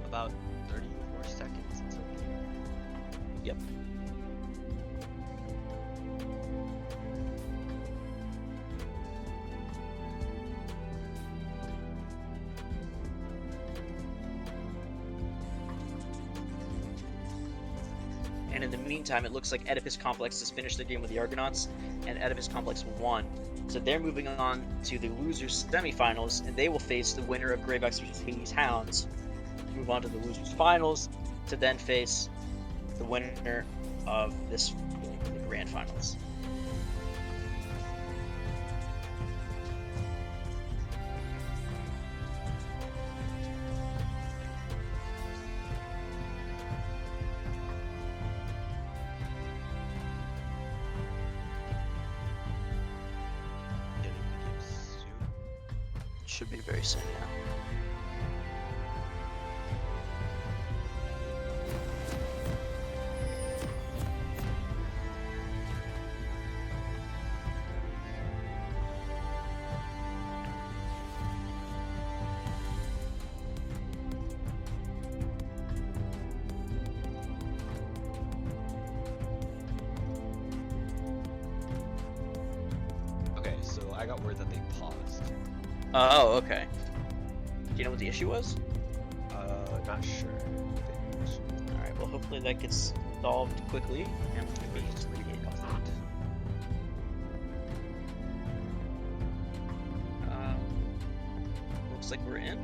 About 30 more seconds until Yep. And in the meantime, it looks like Oedipus Complex has finished their game with the Argonauts, and Oedipus Complex won. So they're moving on to the losers semifinals, and they will face the winner of Gravex vs Hades Hounds. Move on to the losers finals to then face the winner of this game in the grand finals. getting the game soon. Should be very soon, yeah. Okay, so I got word that they paused. Oh, okay. Do you know what the issue was? Not sure. Alright, well hopefully that gets solved quickly, and maybe just regain it. Looks like we're in.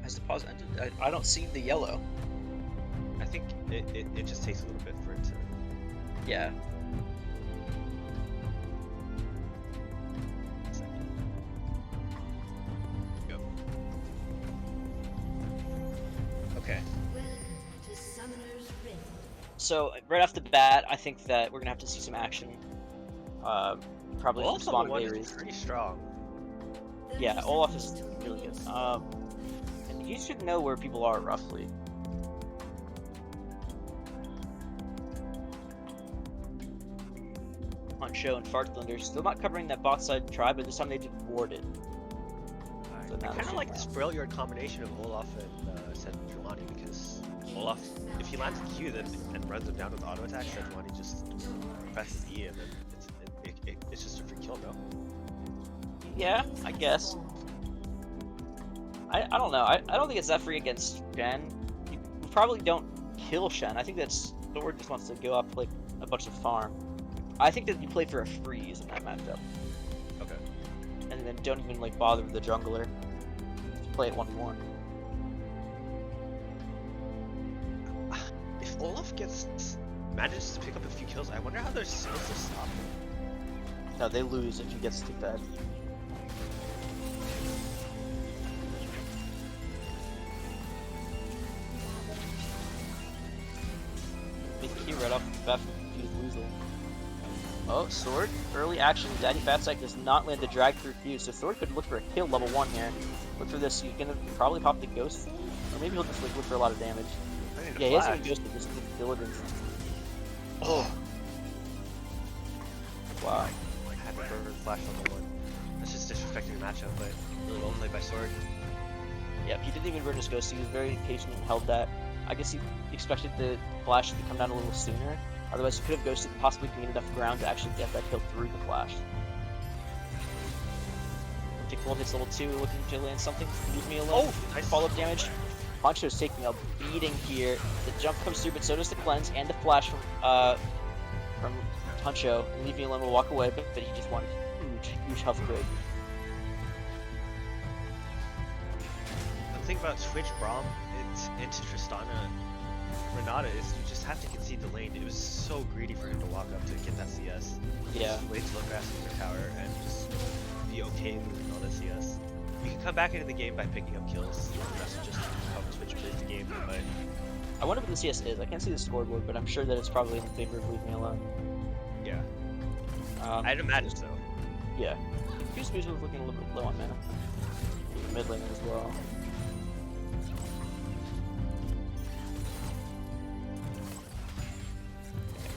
Has the pause ended? I don't see the yellow. I think it just takes a little bit for it to. Yeah. Go. Okay. So right off the bat, I think that we're gonna have to see some action. Probably from Olaf spawn level 1 is berries. pretty strong. Yeah, Olaf is really good. And he should know where people are roughly. Honcho and Fartlander still not covering that bot side tribe, but this time they did ward it. So I now kind of it's like just- this brilliant combination of Olaf and Sejuani because Olaf, if he lands a Q then and runs him down with auto attack, Sejuani just presses E and then it's just a free kill, no? Yeah, I guess. I don't know. I don't think it's that free against Shen. You probably don't kill Shen. I think that Sword just wants to go up like a bunch of farm. I think that you play for a freeze in that matchup. Okay. And then don't even like bother with the jungler. Just play it 1v1. If Olaf manages to pick up a few kills, I wonder how they're supposed to stop him. No, they lose if he gets too bad. Big key right off the bat from Fuse Weasel. Oh, Sword. Early action. Daddy Fatsack does not land the drag through Fuse, so Sword could look for a kill level 1 here. Look for this. He's gonna probably pop the Ghost. Or maybe he'll just like, look for a lot of damage. Yeah, he hasn't even ghosted, just diligence. Oh! Wow. I had the bird flash on the one. That's just disrespecting the matchup, but really well played by Sword. Yep, he didn't even burn his ghost. He was very patient and held that. I guess he expected the flash to come down a little sooner. Otherwise, he could have ghosted and possibly gained enough ground to actually get that kill through the flash. Take bolt hits level 2, looking to land something. Leave me alone. Oh, nice. Follow-up damage. Honcho's taking a beating here. The jump comes through, but so does the cleanse and the flash from Honcho. Leave me alone. Will walk away, but he just wanted huge health break. The thing about Switch Braum into Tristana Renata is you just have to concede the lane. It was so greedy for him to walk up to get that CS. Yeah. Just wait to look grass in your tower and just be okay losing all that CS. You can come back into the game by picking up kills. The rest is just how Switch plays the game. But I wonder what the CS is. I can't see the scoreboard, but I'm sure that it's probably in favor of Leave Me Alone. yeah, I'd imagine so. Yeah. Fuse Weasel was looking a little bit low on mana. Mid lane as well.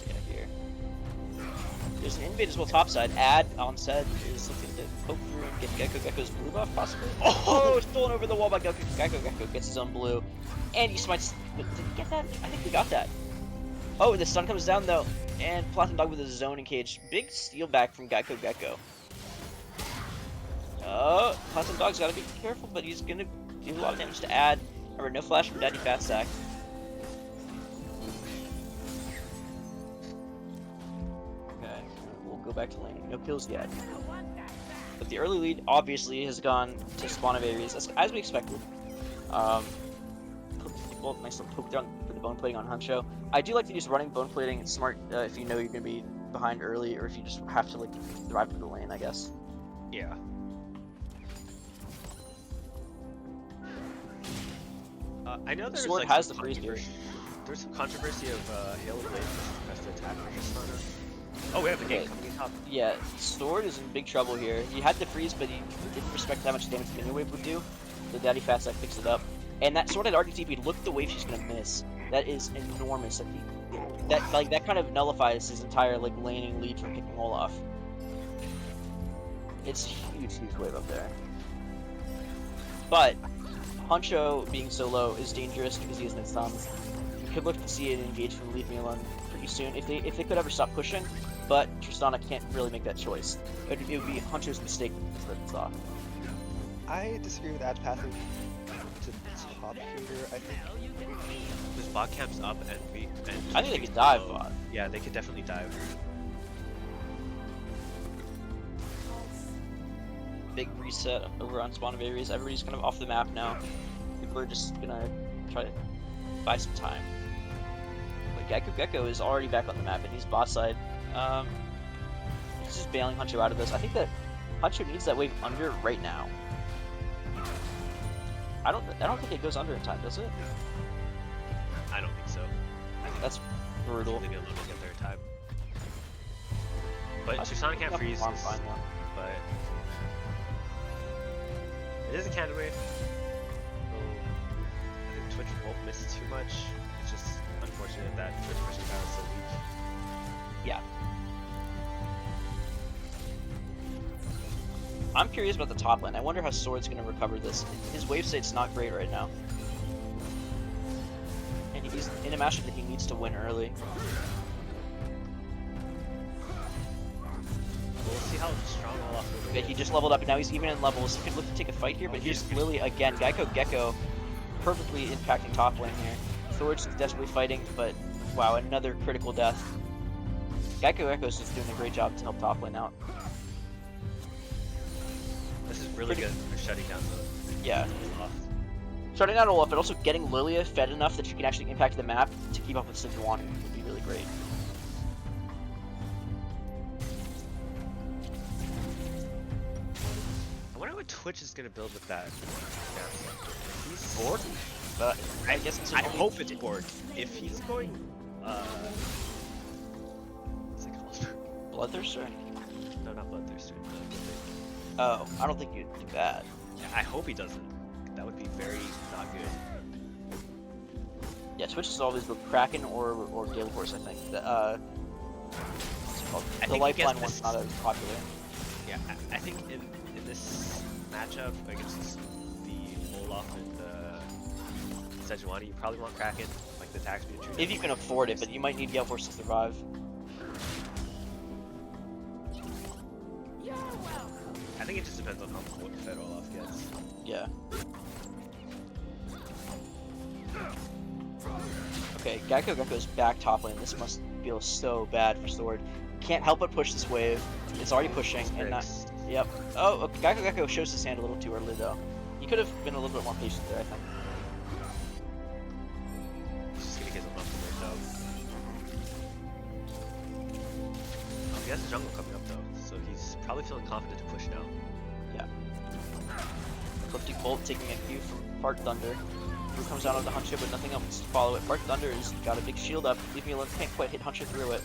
Yeah, here. There's an invade as well topside. Add on set is looking to poke through and get Gecko's blue buff possibly. Oh, stolen over the wall by Gecko. Gecko gets his own blue. And he smites. Did he get that? I think we got that. Oh, the sun comes down though. And Platon Dog with a zoning cage. Big steal back from Gecko. Oh, Platon Dog's gotta be careful, but he's gonna do a lot of damage to add. Remember, no flash from Daddy Fatsack. Okay, we'll go back to lane. No kills yet. But the early lead obviously has gone to spawn of Ares, as we expected. Well, nice little poke down for the bone plating on Honcho. I do like to use running bone plating. It's smart if you know you're gonna be behind early, or if you just have to like drive through the lane, I guess. Yeah. I know there's Sword like has some the freeze here. There's some controversy of Hail Blade as to attack for Tristana. Oh, we have the game coming top. Yeah, Sword is in big trouble here. He had the freeze, but he didn't respect how much damage Minion Wave would do. So Daddy Fatsack picks it up. And that Sword had already TP'd. Look at the wave she's gonna miss. That is enormous. That kind of nullifies his entire like laning lead from picking Olaf. It's huge wave up there. But Honcho being so low is dangerous because he has no thumbs. You could look to see it engage from Leave Me Alone pretty soon if they could ever stop pushing. But Tristana can't really make that choice. It would be Honcho's mistake to let it stop. I disagree with Ad's passing to top here. I think This bot camp's up and I think they could dive bot. Yeah, they could definitely dive. Big reset over on spawn of Ares. Everybody's kind of off the map now. People are just gonna try to buy some time. But Gecko is already back on the map and he's bot side. He's just bailing Honcho out of this. I think that Honcho needs that wave under right now. I don't think it goes under in time, does it? I don't think so. I think That's brutal. they'll be able to get there in time. But That's Susana can't enough freeze, farm fine, though. but it is a candid wave. So I think Twitch won't miss too much. It's just unfortunate that Twitch pushing power is so weak. Yeah. I'm curious about the top lane. I wonder how Sword's gonna recover this. His wave state's not great right now. And he's in a matchup that he needs to win early. We'll see how strong Olaf will be. Okay, he just leveled up and now he's even in levels. He could look to take a fight here, but here's Lily again. Gecko perfectly impacting top lane here. Sword's desperately fighting, but wow, another critical death. Gecko's just doing a great job to help top lane out. This is really good for shutting down the Yeah. Olaf. Starting out Olaf, but also getting Lilia fed enough that she can actually impact the map to keep up with Sejuani would be really great. I wonder what Twitch is gonna build with that. He's Bored? But I guess it's I hope it's bored. If he's going, what's it called? Bloodthirster? No, not Bloodthirster. Oh, I don't think you'd do that. I hope he doesn't. That would be very not good. Yeah, Twitch is always built Kraken or Gale Force, I think. What's it called? I The think Lifeline against one's not as popular. Yeah, I think in this matchup against the Olaf and the Sejuani, you probably want Kraken, like the attack speed. If you can afford it, but you might need Gale Force to survive. I think it just depends on how what fed Olaf gets. Yeah. Okay, Gecko's back top lane. This must feel so bad for Sword. Can't help but push this wave. It's already pushing, and not. Yep. Oh, okay. Gecko shows his hand a little too early though. He could have been a little bit more patient there, I think. He's just gonna get him up to wake up. Oh, he has a jungle coming up though, so he's probably feeling confident to push now. Yeah. Cryptic Bolt taking a cue from Park Thunder. Who comes out of the Hunter but nothing else to follow it. Park Thunder has got a big shield up. Leave me alone, can't quite hit Hunter through it.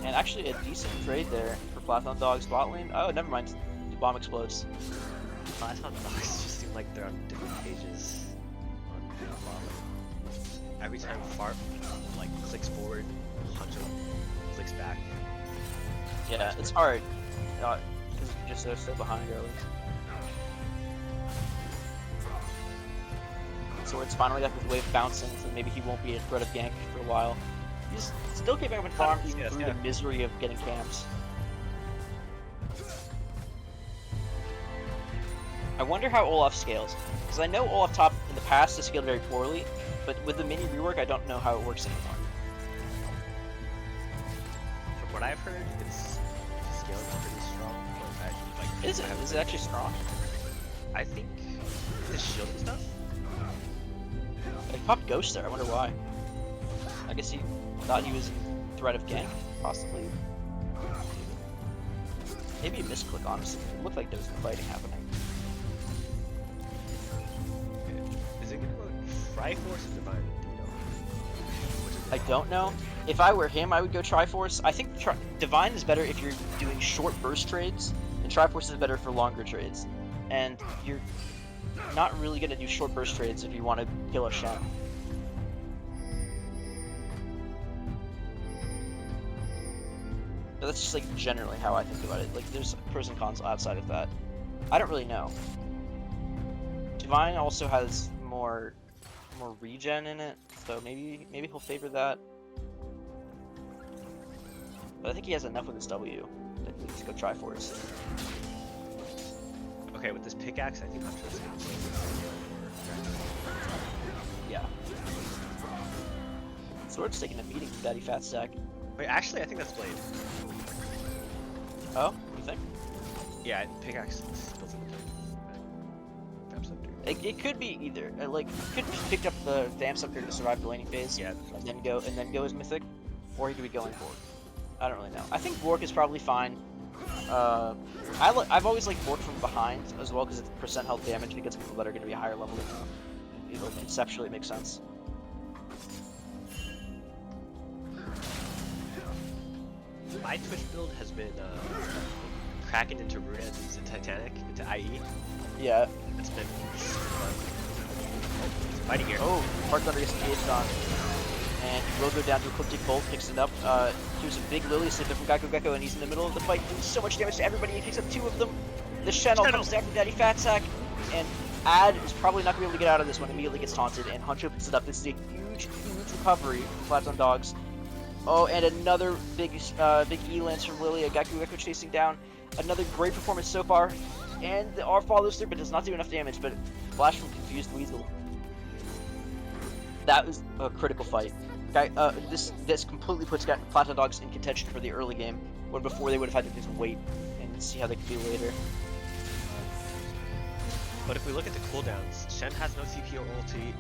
And actually a decent trade there for Platon Dog's bot lane. Oh, never mind. The bomb explodes. Platon dogs just seem like they're on different pages on Olaf. Every time Fart like clicks forward, Hunter clicks back. Yeah, it's hard. Because just they're so behind early. Sword's finally got his wave bouncing, so maybe he won't be a threat of gank for a while. He's still keeping up in farm even through the misery of getting camps. I wonder how Olaf scales, because I know Olaf top in the past has scaled very poorly, but with the mini rework I don't know how it works anymore. From what I've heard, it's scaling pretty strong. Like, Is it? Is it actually strong? I think the shield and stuff. He popped Ghost there, I wonder why. I guess he thought he was in threat of gank, possibly. Maybe a misclick, honestly. It looked like there was some fighting happening. Is it gonna go Triforce or Divine? Do you know? I don't know. If I were him, I would go Triforce. I think Divine is better if you're doing short burst trades, and Triforce is better for longer trades. And you're not really gonna do short burst trades if you want to kill a Shen. But that's just like generally how I think about it. Like there's pros and cons outside of that. I don't really know. Divine also has more regen in it, so maybe he'll favor that. But I think he has enough with his W that he needs to go Triforce. Okay, with this pickaxe, I think Hunter's gonna play. Yeah. Sword's taking a beating from Daddy Fat Stack. Wait, actually, I think that's Blade. Oh, you think? Yeah, pickaxe spills in the Blade. It could be either. Like, he could have picked up the Dam Scepter to survive the laning phase, Yeah. and then go as Mythic, or he could be going for it. I don't really know. I think Bork is probably fine. I've always liked Bork from behind as well because it's percent health damage against people that are going to be a higher level than you. Conceptually, it makes sense. my Twitch build has been Kraken into Runeheads into Titanic into IE. Yeah. It's been fun. Fighting here. Oh, Heart Thunder gets engaged on. And he will go down to Ecliptic Bolt, picks it up. Here's a big Lily Slipper from GGto, and he's in the middle of the fight, doing so much damage to everybody. He picks up 2 of them. The Channel comes down from Daddy Fat Sack, and Ad is probably not going to be able to get out of this one. Immediately gets taunted, and Huncho picks it up. This is a huge, huge recovery from Platon Dogs. Oh, and another big E-Lance from Lilia. GGto chasing down. Another great performance so far. And the R follows through, but does not do enough damage. But Flash from Confused Weasel. That was a critical fight. This completely puts Platon Dogs in contention for the early game, when before they would have had to just wait and see how they could do later. But if we look at the cooldowns, Shen has no TP or ulti,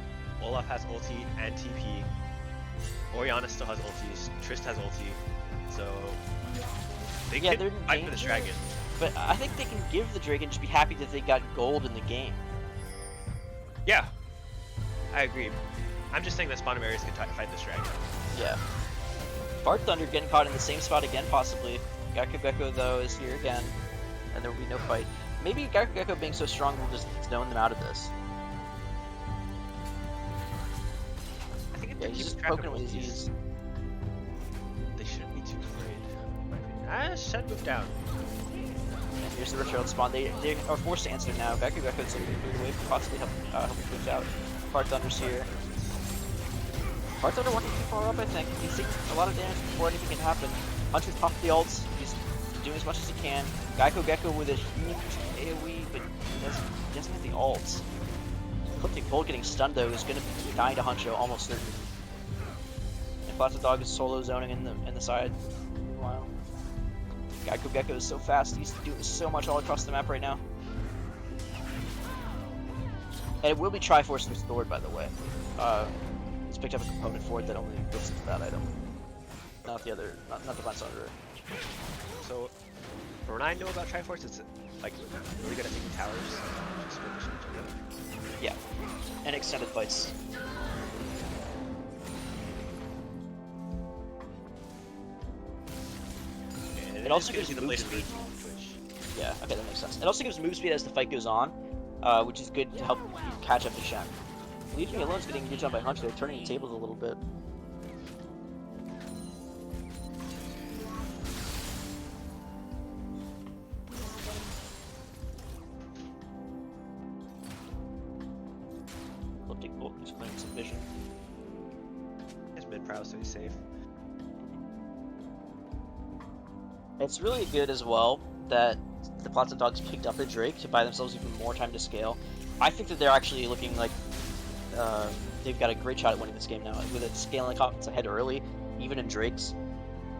Olaf has ulti and TP, Orianna still has ulti, Trist has ulti, so they can fight for this dragon. But I think they can give the dragon, just be happy that they got gold in the game. Yeah, I agree. I'm just saying that Spawn Areas can fight this dragon. Yeah. Fart Thunder getting caught in the same spot again, possibly. GGto though is here again, and there will be no fight. Maybe GGto being so strong will just zone them out of this. I think if Yeah, they he's keep just track of poking with his ultis, Z's. they shouldn't be too afraid. Shen moved down. And here's the Richard spawn. They are forced to answer now. GGto's looking to move away from possibly helping push out. Fart Thunder's here. Fart Thunder walking too far up, I think. He's taking a lot of damage before anything can happen. Hunter's popped the ults. He's doing as much as he can. GGto with a huge AoE, but he doesn't have the ults. Ecliptic Bolt getting stunned though is going to be dying to Huncho almost certainly. And Platon Dog is solo zoning in the side. Meanwhile, GGto is so fast. He's doing so much all across the map right now. And it will be Triforce restored, by the way. He's picked up a component for it that only goes into that item. Not the other, not the Blast Under. So, from what I know about Triforce, it's like really good at taking towers. Just really should Yeah, and extended fights. And It also gives gives you the move latest speed. Twitch. Yeah, okay, that makes sense. It also gives move speed as the fight goes on, which is good to help you catch up to Shen. Leaving me alone is getting engaged on by Hunch. They're turning the tables a little bit. Ecliptic Bolt is playing some vision. His mid prowess, so he's safe. It's really good as well that the Platon Dogs picked up a Drake to buy themselves even more time to scale. I think that they're actually looking like they've got a great shot at winning this game now. With it scaling up ahead early, even in Drakes.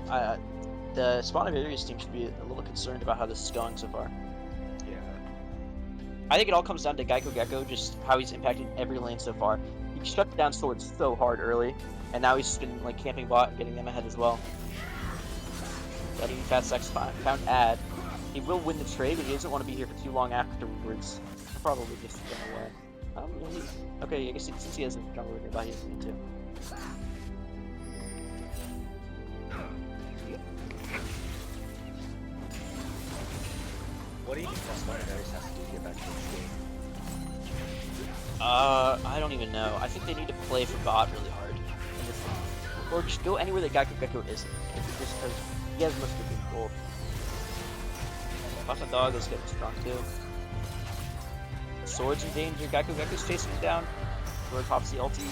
The Spawn of Ares team should be a little concerned about how this is going so far. Yeah. I think it all comes down to GGto, just how he's impacted every lane so far. He shut down swords so hard early, and now he's just been like camping bot and getting them ahead as well. Letting Fat Sack found Ad. He will win the trade, but he doesn't want to be here for too long afterwards. He'll probably just run away. Okay, I guess since he has a jungle nearby, he doesn't need to. What do you think that Spawn Areas has to do to get back to this game? I don't even know. I think they need to play for bot really hard. Or just go anywhere that GGto isn't. Just because he has most of the gold. Platon Dog is getting strong too. Sword's in danger. GGto's chasing him down. Sword pops the ulti.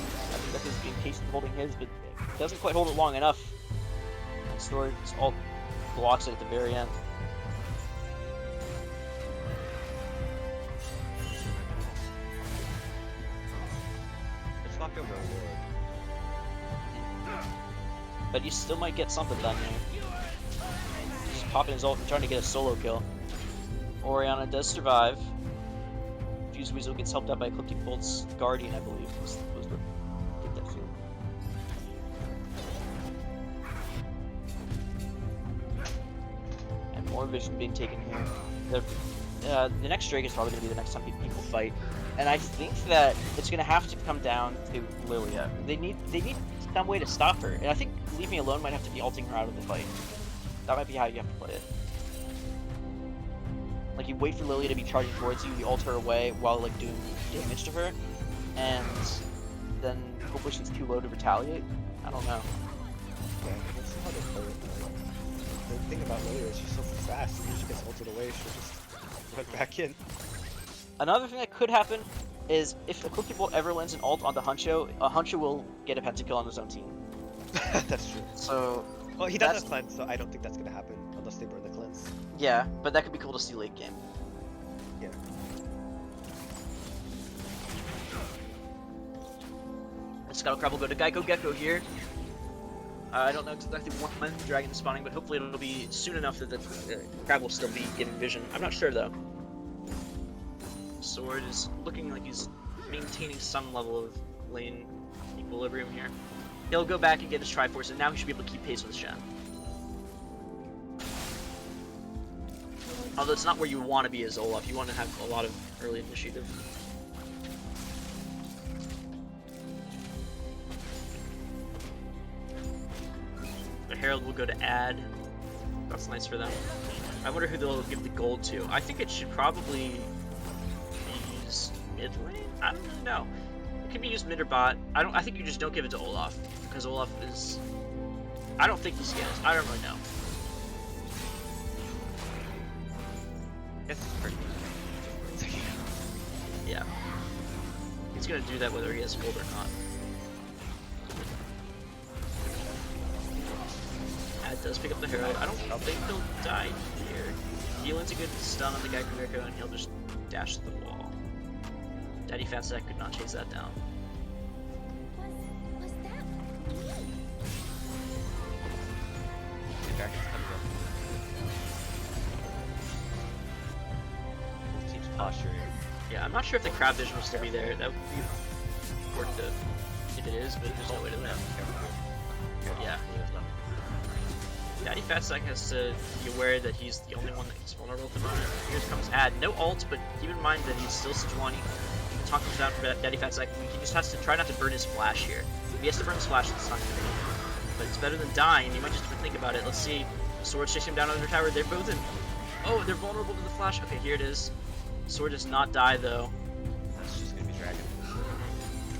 GGto's being patient holding his, but doesn't quite hold it long enough. Sword all blocks it at the very end. It's knocked over a ward. But you still might get something done here. Just popping his ult and trying to get a solo kill. Orianna does survive. Fuse Weasel gets helped out by Ecliptic Bolt's Guardian, I believe. He's supposed to take that field. And more vision being taken here. The next Drake is probably going to be the next time people fight. And I think that it's going to have to come down to Lilia. They need some way to stop her. And I think Leave Me Alone might have to be ulting her out of the fight. That might be how you have to play it. Like you wait for Lily to be charging towards you, you ult her away while like doing damage to her, and then hopefully she's too low to retaliate. I don't know. Yeah, that's how they play it. The thing about Lily is she's so fast, and when she gets ulted away, she'll just run back in. Another thing that could happen is if a Eclipse Bolt ever lands an ult onto Huncho, Huncho will get a pentakill on his own team. That's true. So Well, he does have cleanse, so I don't think that's gonna happen unless they burn the cleanse. yeah, but that could be cool to see late game. Yeah. Scuttle Crab will go to GGto here. I don't know exactly when the dragon is spawning, but hopefully it'll be soon enough that the crab will still be giving vision. I'm not sure though. Sword is looking like he's maintaining some level of lane equilibrium here. He'll go back and get his Triforce, and now he should be able to keep pace with Shen. Although it's not where you want to be as Olaf. You want to have a lot of early initiative. The Herald will go to Ad. That's nice for them. I wonder who they'll give the gold to. I think it should probably be used mid lane? I don't really know. It can be used mid or bot. I think you just don't give it to Olaf. Because Olaf is... I don't think he scans. I don't really know. Guess it's pretty good. Yeah. He's gonna do that whether he has gold or not. Ad does pick up the Herald. I don't think he'll die here. He lands a good stun on the GGto and he'll just dash to the wall. Daddy Fatsack could not chase that down. Was that me? The dragon's coming up. Both teams posturing. Yeah, I'm not sure if the crab vision will still be there. That would be important to, if it is, but there's no way to know. Yeah. Daddy Fatsack has to be aware that he's the only one that's vulnerable to moment. Here comes Ad. No ult, but keep in mind that he's still Sejuani. The talk comes down for Daddy Fatsack. He just has to try not to burn his flash here. If he has to burn his flash, it's not going to be. But it's better than dying. You might just have to think about it. Let's see. Sword chasing him down under tower. They're both in. Oh, they're vulnerable to the flash. Okay, here it is. Sword does not die though. That's just gonna be dragon.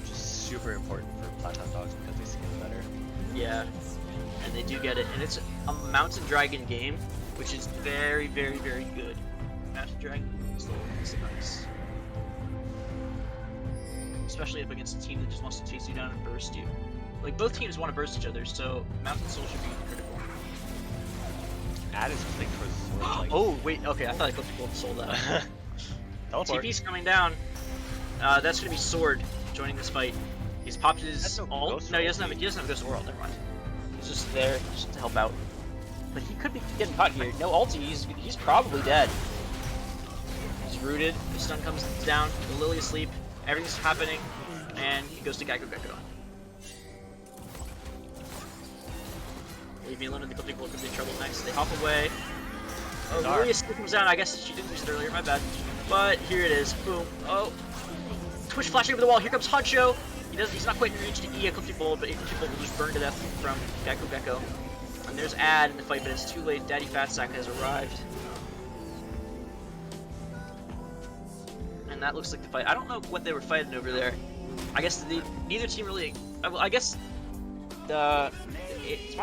Which is super important for Platon dogs because they scale better. Yeah. And they do get it. And it's a mountain dragon game, which is very, very, very good. Mountain dragon is nice. Especially up against a team that just wants to chase you down and burst you. Like, both teams want to burst each other, so Mountain Soul should be critical. Ad is playing towards the sword. Like, Oh, wait, okay, I thought I clicked gold sold out. teleport. TP's coming down. That's gonna be Sword joining this fight. He's popped his That's no ult. ghost No, he ult. doesn't have a ghost or ult, never mind. He's just there just to help out. But he could be getting caught here. No ulti, he's probably dead. He's rooted, the stun comes down, the Lily asleep, everything's happening, and he goes to GGto. Leave me alone, and the Ecliptic Bolt could be in trouble next. They hop away. Oh, Dark. Lily asleep comes down. I guess she didn't use it earlier, my bad. But here it is. Boom. Oh. Twitch flashing over the wall. Here comes Huncho. He's not quite in reach to E Ecliptic Bolt, but Ecliptic Bolt will just burn to death from GGto. And there's Ad in the fight, but it's too late. Daddy Fatsack has arrived. And that looks like the fight. I don't know what they were fighting over there. I guess neither team really. I guess Spawn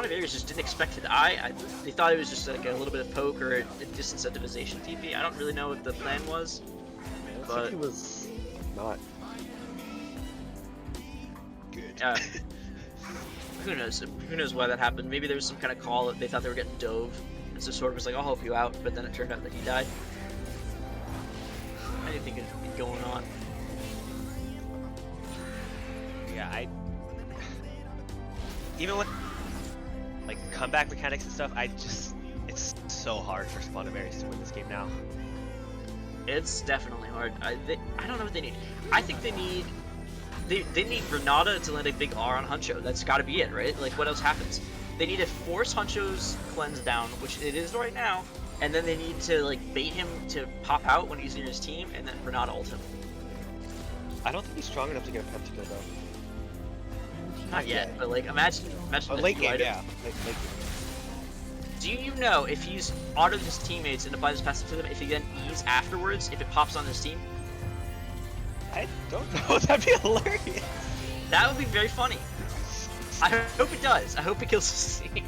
Invaders just didn't expect it to die. They thought it was just like a little bit of poke or a disincentivization TP. I don't really know what the plan was. I But think it was not good. Who knows? Who knows why that happened? Maybe there was some kind of call that they thought they were getting dove, and so Sword was like, "I'll help you out," but then it turned out that he died. Anything could be going on. Yeah, even with like comeback mechanics and stuff, it's so hard for Spawn Invaders to win this game now. It's definitely hard. I don't know what they need. I think they need Renata to land a big R on Huncho. That's got to be it, right? Like, what else happens? They need to force Huncho's cleanse down, which it is right now, and then they need to like bait him to pop out when he's near his team, and then Renata ult him. I don't think he's strong enough to get a pentakill though. Not yet, but like imagine Oh, the late few game, items. yeah. Late game. Do you know if he's autoed his teammates and applied his passive to them, if he then E's afterwards, if it pops on his team? I don't know. That'd be hilarious. That would be very funny. I hope it does. I hope it kills his team.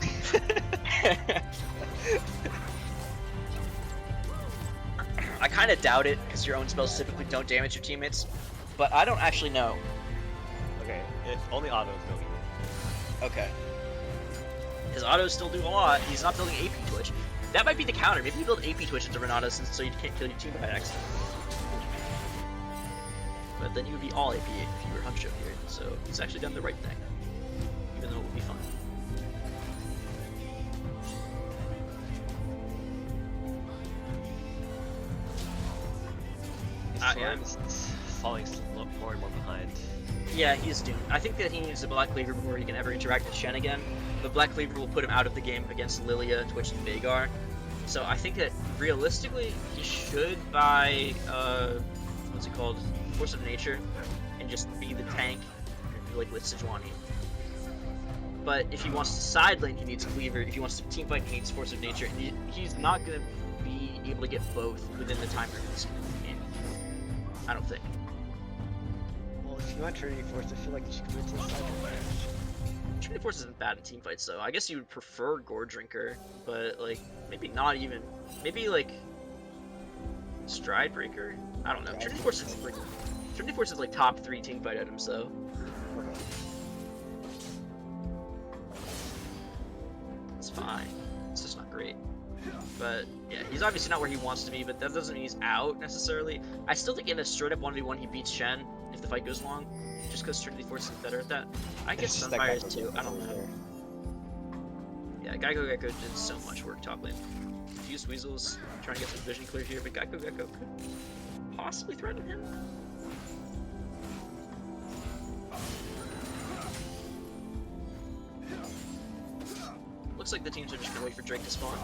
I kind of doubt it, because your own spells typically don't damage your teammates. But I don't actually know. Okay, only autos go evil. Okay. His autos still do a lot. He's not building AP Twitch. That might be the counter. Maybe you build AP Twitch into Renata so you can't kill your team by accident. But then you would be all AP if you were Huncho here. So he's actually done the right thing. Even though it would be fun. Yeah. Storm's falling more and more behind. Yeah, he's doomed. I think that he needs a Black Cleaver before he can ever interact with Shen again. But Black Cleaver will put him out of the game against Lilia, Twitch, and Veigar. So I think that realistically, he should buy, what's it called? Force of Nature, and just be the tank, like with Sejuani. But if he wants to side lane, he needs Cleaver. If he wants to team fight, he needs Force of Nature. And he's not going to be able to get both within the time limits. I don't think. Well, if you want Trinity Force, I feel like you should go into the side match. Trinity Force isn't bad in team fights, though. I guess you would prefer Gore Drinker, but like maybe not even. Maybe like Stride Breaker. I don't know. Trinity Force is like top 3 team fight items, though. Okay. It's fine. It's just not great. But yeah, he's obviously not where he wants to be, but that doesn't mean he's out necessarily. I still think in a straight up 1v1 he beats Shen if the fight goes long, just because Trinity Force is better at that. I guess Sunfire is too. I don't know. Yeah, Geico did so much work top lane. Fuse Weasels trying to get some vision clear here, but Geico could possibly threaten him. Looks like the teams are just gonna wait for Drake to spawn.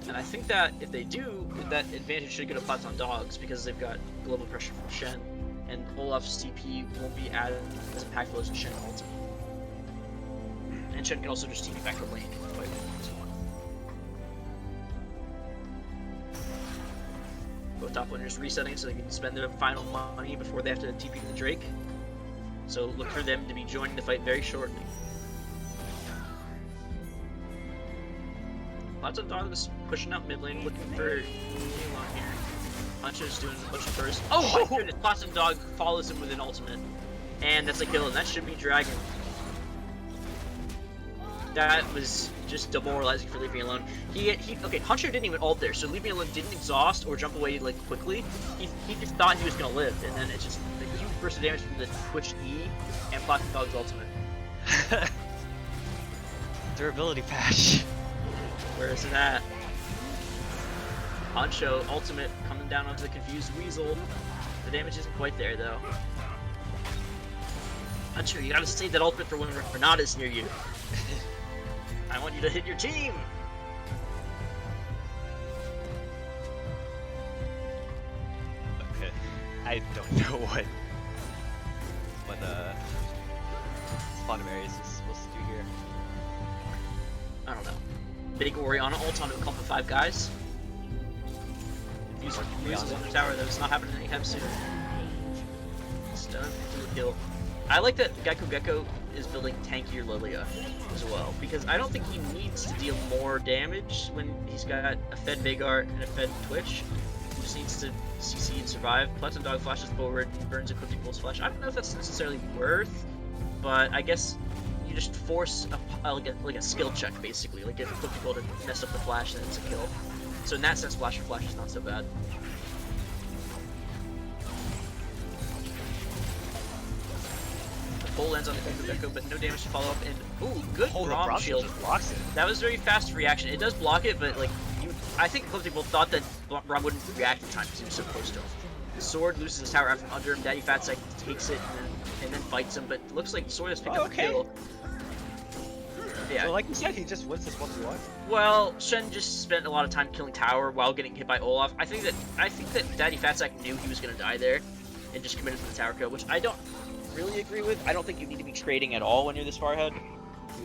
And I think that if they do, that advantage should go to Platon Dogs because they've got global pressure from Shen, and Olaf's TP won't be as impactful as Shen ulti. And Shen can also just TP back to lane and fight as well. Both top laners resetting so they can spend their final money before they have to TP to the Drake. So look for them to be joining the fight very shortly. Platon Dog is pushing up mid lane, looking for Elon here. Huncho's doing a bunch of bursts. Oh my goodness! Platon Dog follows him with an ultimate. And that's a kill, and that should be Dragon. That was just demoralizing for Leave Me Alone. Okay, Huncho didn't even ult there, so Leave Me Alone didn't exhaust or jump away like quickly. He just thought he was gonna live, and then it's just a huge burst of damage from the Twitch E and Platon Dog's ultimate. Durability patch. Where is it at? Huncho, ultimate, coming down onto the confused Weasel. The damage isn't quite there, though. Huncho, you gotta save that ultimate for when Renata's near you. I want you to hit your team! Okay. I don't know what Quantum Aries is supposed to do here. I don't know. Big Orianna ult onto a couple of 5 guys. Weasels on the tower, though. It's not happening anytime soon. Stun into the kill. I like that Gecko is building tankier Lilia as well, because I don't think he needs to deal more damage when he's got a fed Veigar and a fed Twitch. He just needs to CC and survive. Platon Dog flashes forward, burns Ecliptic Pulse Flash. I don't know if that's necessarily worth, but I guess you just force like a skill check, basically. Like if Ecliptic Bolt to mess up the flash, then it's a kill. So in that sense, Flash for Flash is not so bad. The full lands on the Gecko, but no damage to follow up. And ooh, good Braum shield. Just blocks it. That was very fast reaction. It does block it, but like I think Ecliptic Bolt thought that Braum wouldn't react in time because he was so close to him. Sword loses his tower out from under him. Daddy Fatsack takes it and then fights him, but it looks like Sword has picked up a kill. Yeah. So like you said, he just wins this 1v1. Well, Shen just spent a lot of time killing tower while getting hit by Olaf. I think that Daddy Fatsack knew he was gonna die there, and just committed to the tower kill, which I don't really agree with. I don't think you need to be trading at all when you're this far ahead.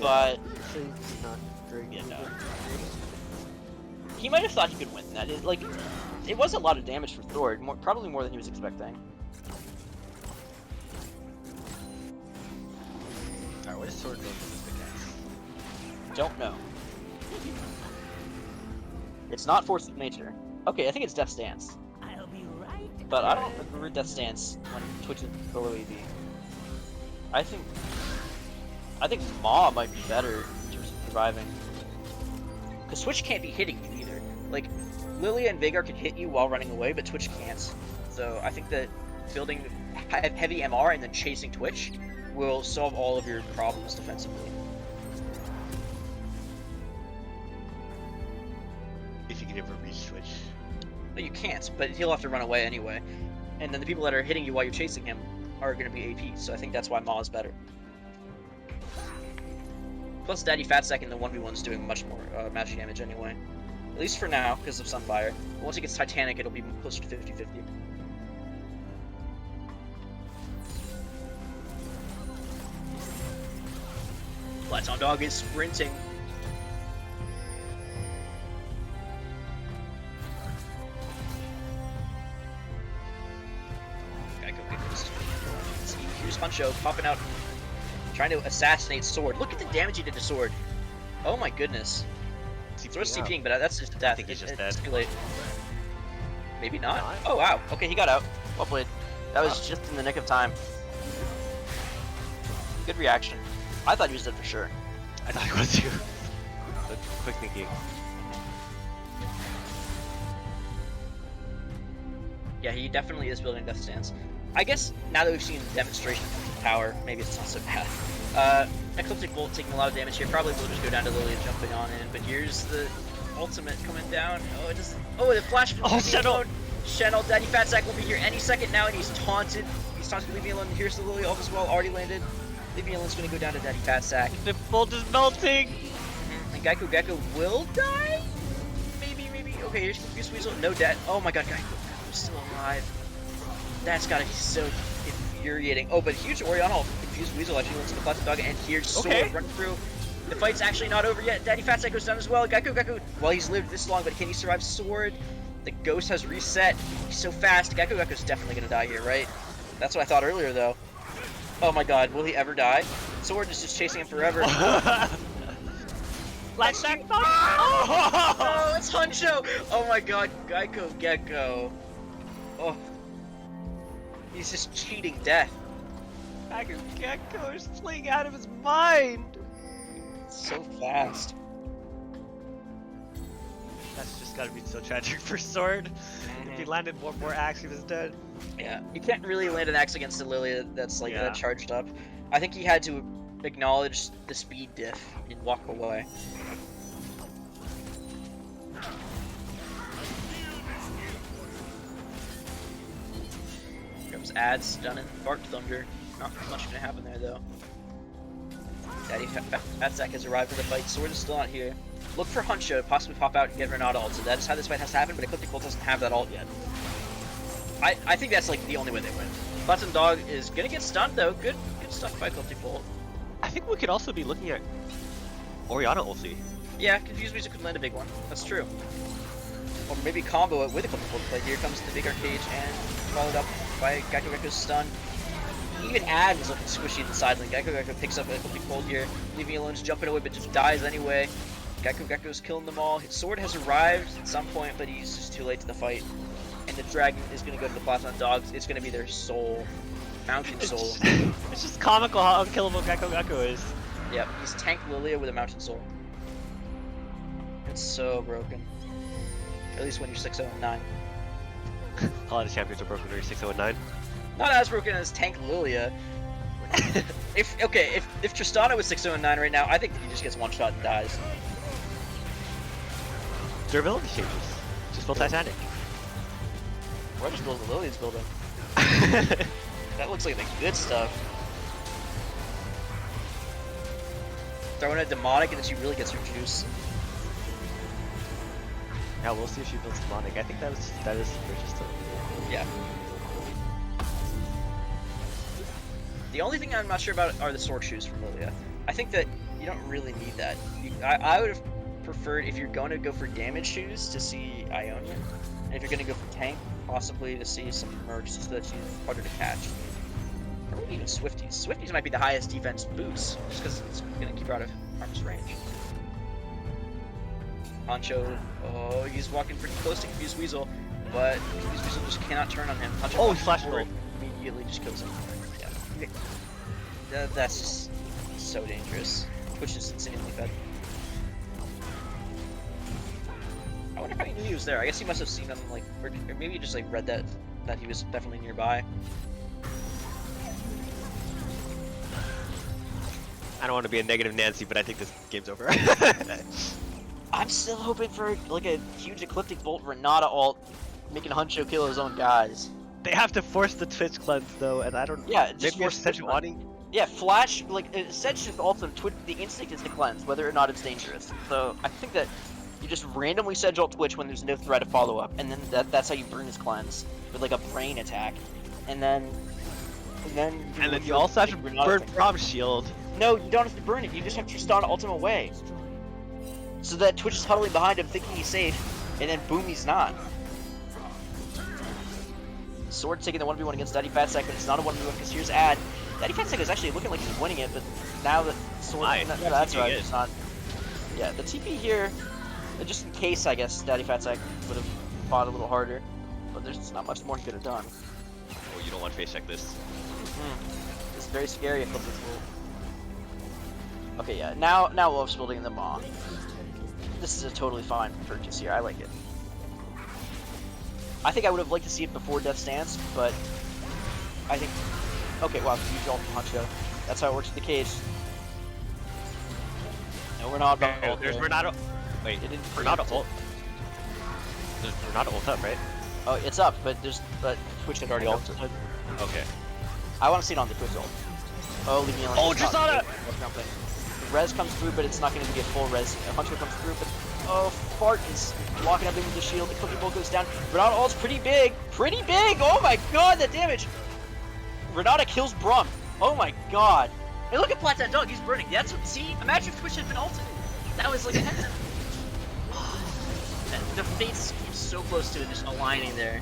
But It's not very good. yeah, no. he might have thought he could win that. It was a lot of damage for Thor, probably more than he was expecting. Alright, what is Sword going for this pickaxe? Don't know. It's not Force of Nature. Okay, I think it's Death Stance. I'll be right. But I don't remember Death Stance when Twitch is below AD. I think Maw might be better in terms of surviving. Because Twitch can't be hitting you either. Like, Lilia and Veigar can hit you while running away, but Twitch can't. So I think that building heavy MR and then chasing Twitch will solve all of your problems defensively. If you can ever reach Twitch. No, you can't, but he'll have to run away anyway. And then the people that are hitting you while you're chasing him are going to be AP, so I think that's why Maw is better. Plus, Daddy Fatsack in the 1v1's doing much more magic damage anyway. At least for now, because of Sunfire. But once he gets Titanic, it'll be closer to 50-50. Platon Dog is sprinting. Here's Huncho popping out, trying to assassinate Sword. Look at the damage he did to Sword. Oh my goodness. Sword's CPing, but that's just death. I think he's just It's dead. too late. Maybe not. Not? Oh wow. Okay, he got out. Well played. That was just in the nick of time. Good reaction. I thought he was dead for sure. I thought he was too. But quick thinking. Yeah, he definitely is building Death Stance. I guess now that we've seen demonstration of power, maybe it's not so bad. Ecliptic Bolt taking a lot of damage here. Probably will just go down to Lilia jumping on in, but here's the ultimate coming down. Oh, it doesn't. Oh, the flash. Oh, Shenel! Shenel, Daddy Fatsack will be here any second now, and he's taunted. He's taunted. Leave me alone. Here's the Lilia ult as well. Already landed. Leave me alone's gonna go down to Daddy Fatsack. The bolt is melting! And Gecko will die? Maybe. Okay, here's Confused Weasel. No death. Oh my god, Gecko's still alive. That's gotta be so infuriating. Oh, but huge Orianna Confused Weasel actually lands the Platon Dog, and here's Sword running through. The fight's actually not over yet. Daddy Fatsack goes down as well. Gecko, well, he's lived this long, but can he survive Sword? The ghost has reset. He's so fast. Gecko's definitely gonna die here, right? That's what I thought earlier, though. Oh my god, will he ever die? Sword is just chasing him forever. Flashback! Oh, it's Huncho! Oh my god, Gecko. Oh. He's just cheating death. Gecko is fleeing out of his mind! So fast. That's just gotta be so tragic for Sword. If he landed one more axe, he was dead. Yeah, you can't really land an axe against a Lilia that's like Yeah. charged up. I think he had to acknowledge the speed diff and walk away. Here comes Ad stunning Bark Thunder. Not much gonna happen there though. Daddy Fatsack has arrived for the fight. Sword is still not here. Look for Huncho to possibly pop out and get Renata ult. So that is how this fight has to happen, but Ecliptic Bolt doesn't have that ult yet. I think that's like the only way they win. Platon Dog is gonna get stunned though. Good stuff by Ecliptic Bolt. I think we could also be looking at Orianna ulti. Yeah, Confused Music could land a big one. That's true. Or maybe combo it with Ecliptic Bolt play. Here comes the big arcade and followed up by Gecko's stun. Even Ad was looking squishy in the side lane. Gecko picks up Ecliptic Bolt here, leaving Alone's jumping away, but just dies anyway. Gecko's killing them all. His sword has arrived at some point, but he's just too late to the fight. And the dragon is going to go to the Platon Dogs. It's going to be their soul. Mountain soul. It's just comical how unkillable Gecko is. Yep, he's tanked Lilia with a mountain soul. It's so broken. At least when you're 6-0-9. A lot of champions are broken when you're 6-0-9. Not as broken as tank Lilia. if Tristana was 6-0-9 right now, I think he just gets one shot and dies. Durability changes. Just build Titanic. We're just building the Lilia's building. That looks like the good stuff. Throwing a demonic and then she really gets her juice. Yeah, we'll see if she builds demonic. I think that is the purchase too. Yeah. The only thing I'm not sure about are the sword shoes from Lilia. I think that you don't really need that. I would have preferred, if you're going to go for damage shoes, to see Ionian, and if you're going to go for tank, possibly to see some mercs so that she's harder to catch. Or maybe even Swifties. Swifties might be the highest defense boost, just because it's going to keep her out of harm's range. Honcho, oh, he's walking pretty close to Confused Weasel, but Confused Weasel just cannot turn on him. Honcho Oh, he walks flashed forward, gold. immediately just kills him. Yeah. That's just so dangerous. Twitch is insanely fed. I wonder how he knew he was there. I guess he must have seen him, like, or maybe he just like read that he was definitely nearby. I don't want to be a negative Nancy, but I think this game's over. I'm still hoping for like a huge Ecliptic Bolt Renata ult, making Honcho kill his own guys. They have to force the Twitch cleanse though, and I don't. Yeah, just maybe force if Twitch Sedge cleanse. wanting. Yeah, Flash, like, Sedge should also, the instinct is to cleanse, whether or not it's dangerous. So, I think that you just randomly Sedge ult Twitch when there's no threat of follow-up, and then that's how you burn his cleanse, with like a brain attack. And then You also have to burn Prom Shield. No, you don't have to burn it, you just have to Tristana ult him away. So that Twitch is huddling behind him thinking he's safe, and then boom, he's not. Sword taking the 1v1 against Daddy Fatsack, but it's not a 1v1 because here's Ad. Daddy Fatsack is actually looking like he's winning it, but now that Sword... Nice. No, that's right, it's not... Yeah, the TP here, just in case, I guess, Daddy Fatsack would have fought a little harder, but there's not much more he could have done. Oh, you don't want to face check this. It's very scary if it's full. Okay, yeah, now Wolf's building the Maw. This is a totally fine purchase here, I like it. I think I would have liked to see it before Death Stance, but I think... Okay, wow, huge ult from Honcho. That's how it works with the cage. No, we're not about ult There's there. Renato. Wait, It didn't Renato preempt ult. There's Renato ult up, right? Oh, it's up, but Twitch had already ulted. Okay. I want to see it on the Twitch ult. Oh, leave me alone. Oh, It's not- Tristana! The res comes through, but it's not going to be a full res. Honcho comes through, but oh, Fart is blocking everything with the shield. The Cookie Bolt goes down. Renata ult's pretty big. Pretty big! Oh my god, that damage! Renata kills Brum. Oh my god. Hey, look at Platon Dog, he's burning. That's what, see? Imagine if Twitch had been ulted. That was like a The fates keep so close to it, just aligning there.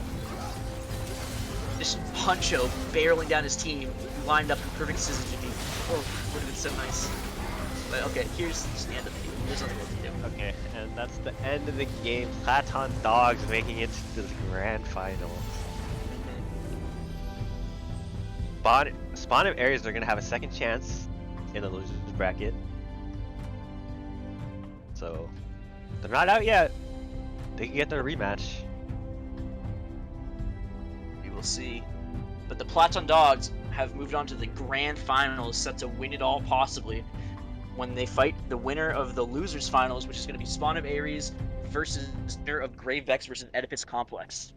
Just Honcho barreling down his team, lined up in perfect synergy. Oh, would have been so nice. But okay, here's the end of the game. There's nothing else to do. Okay, and that's the end of the game. Platon Dogs making it to the grand final. Spawn of areas are gonna have a second chance in the losers bracket. So they're not out yet. They can get their rematch. We will see. But the Platon Dogs have moved on to the grand finals, set to win it all possibly, when they fight the winner of the losers finals, which is going to be Spawn of Ares versus winner of Grave Vex versus Oedipus Complex.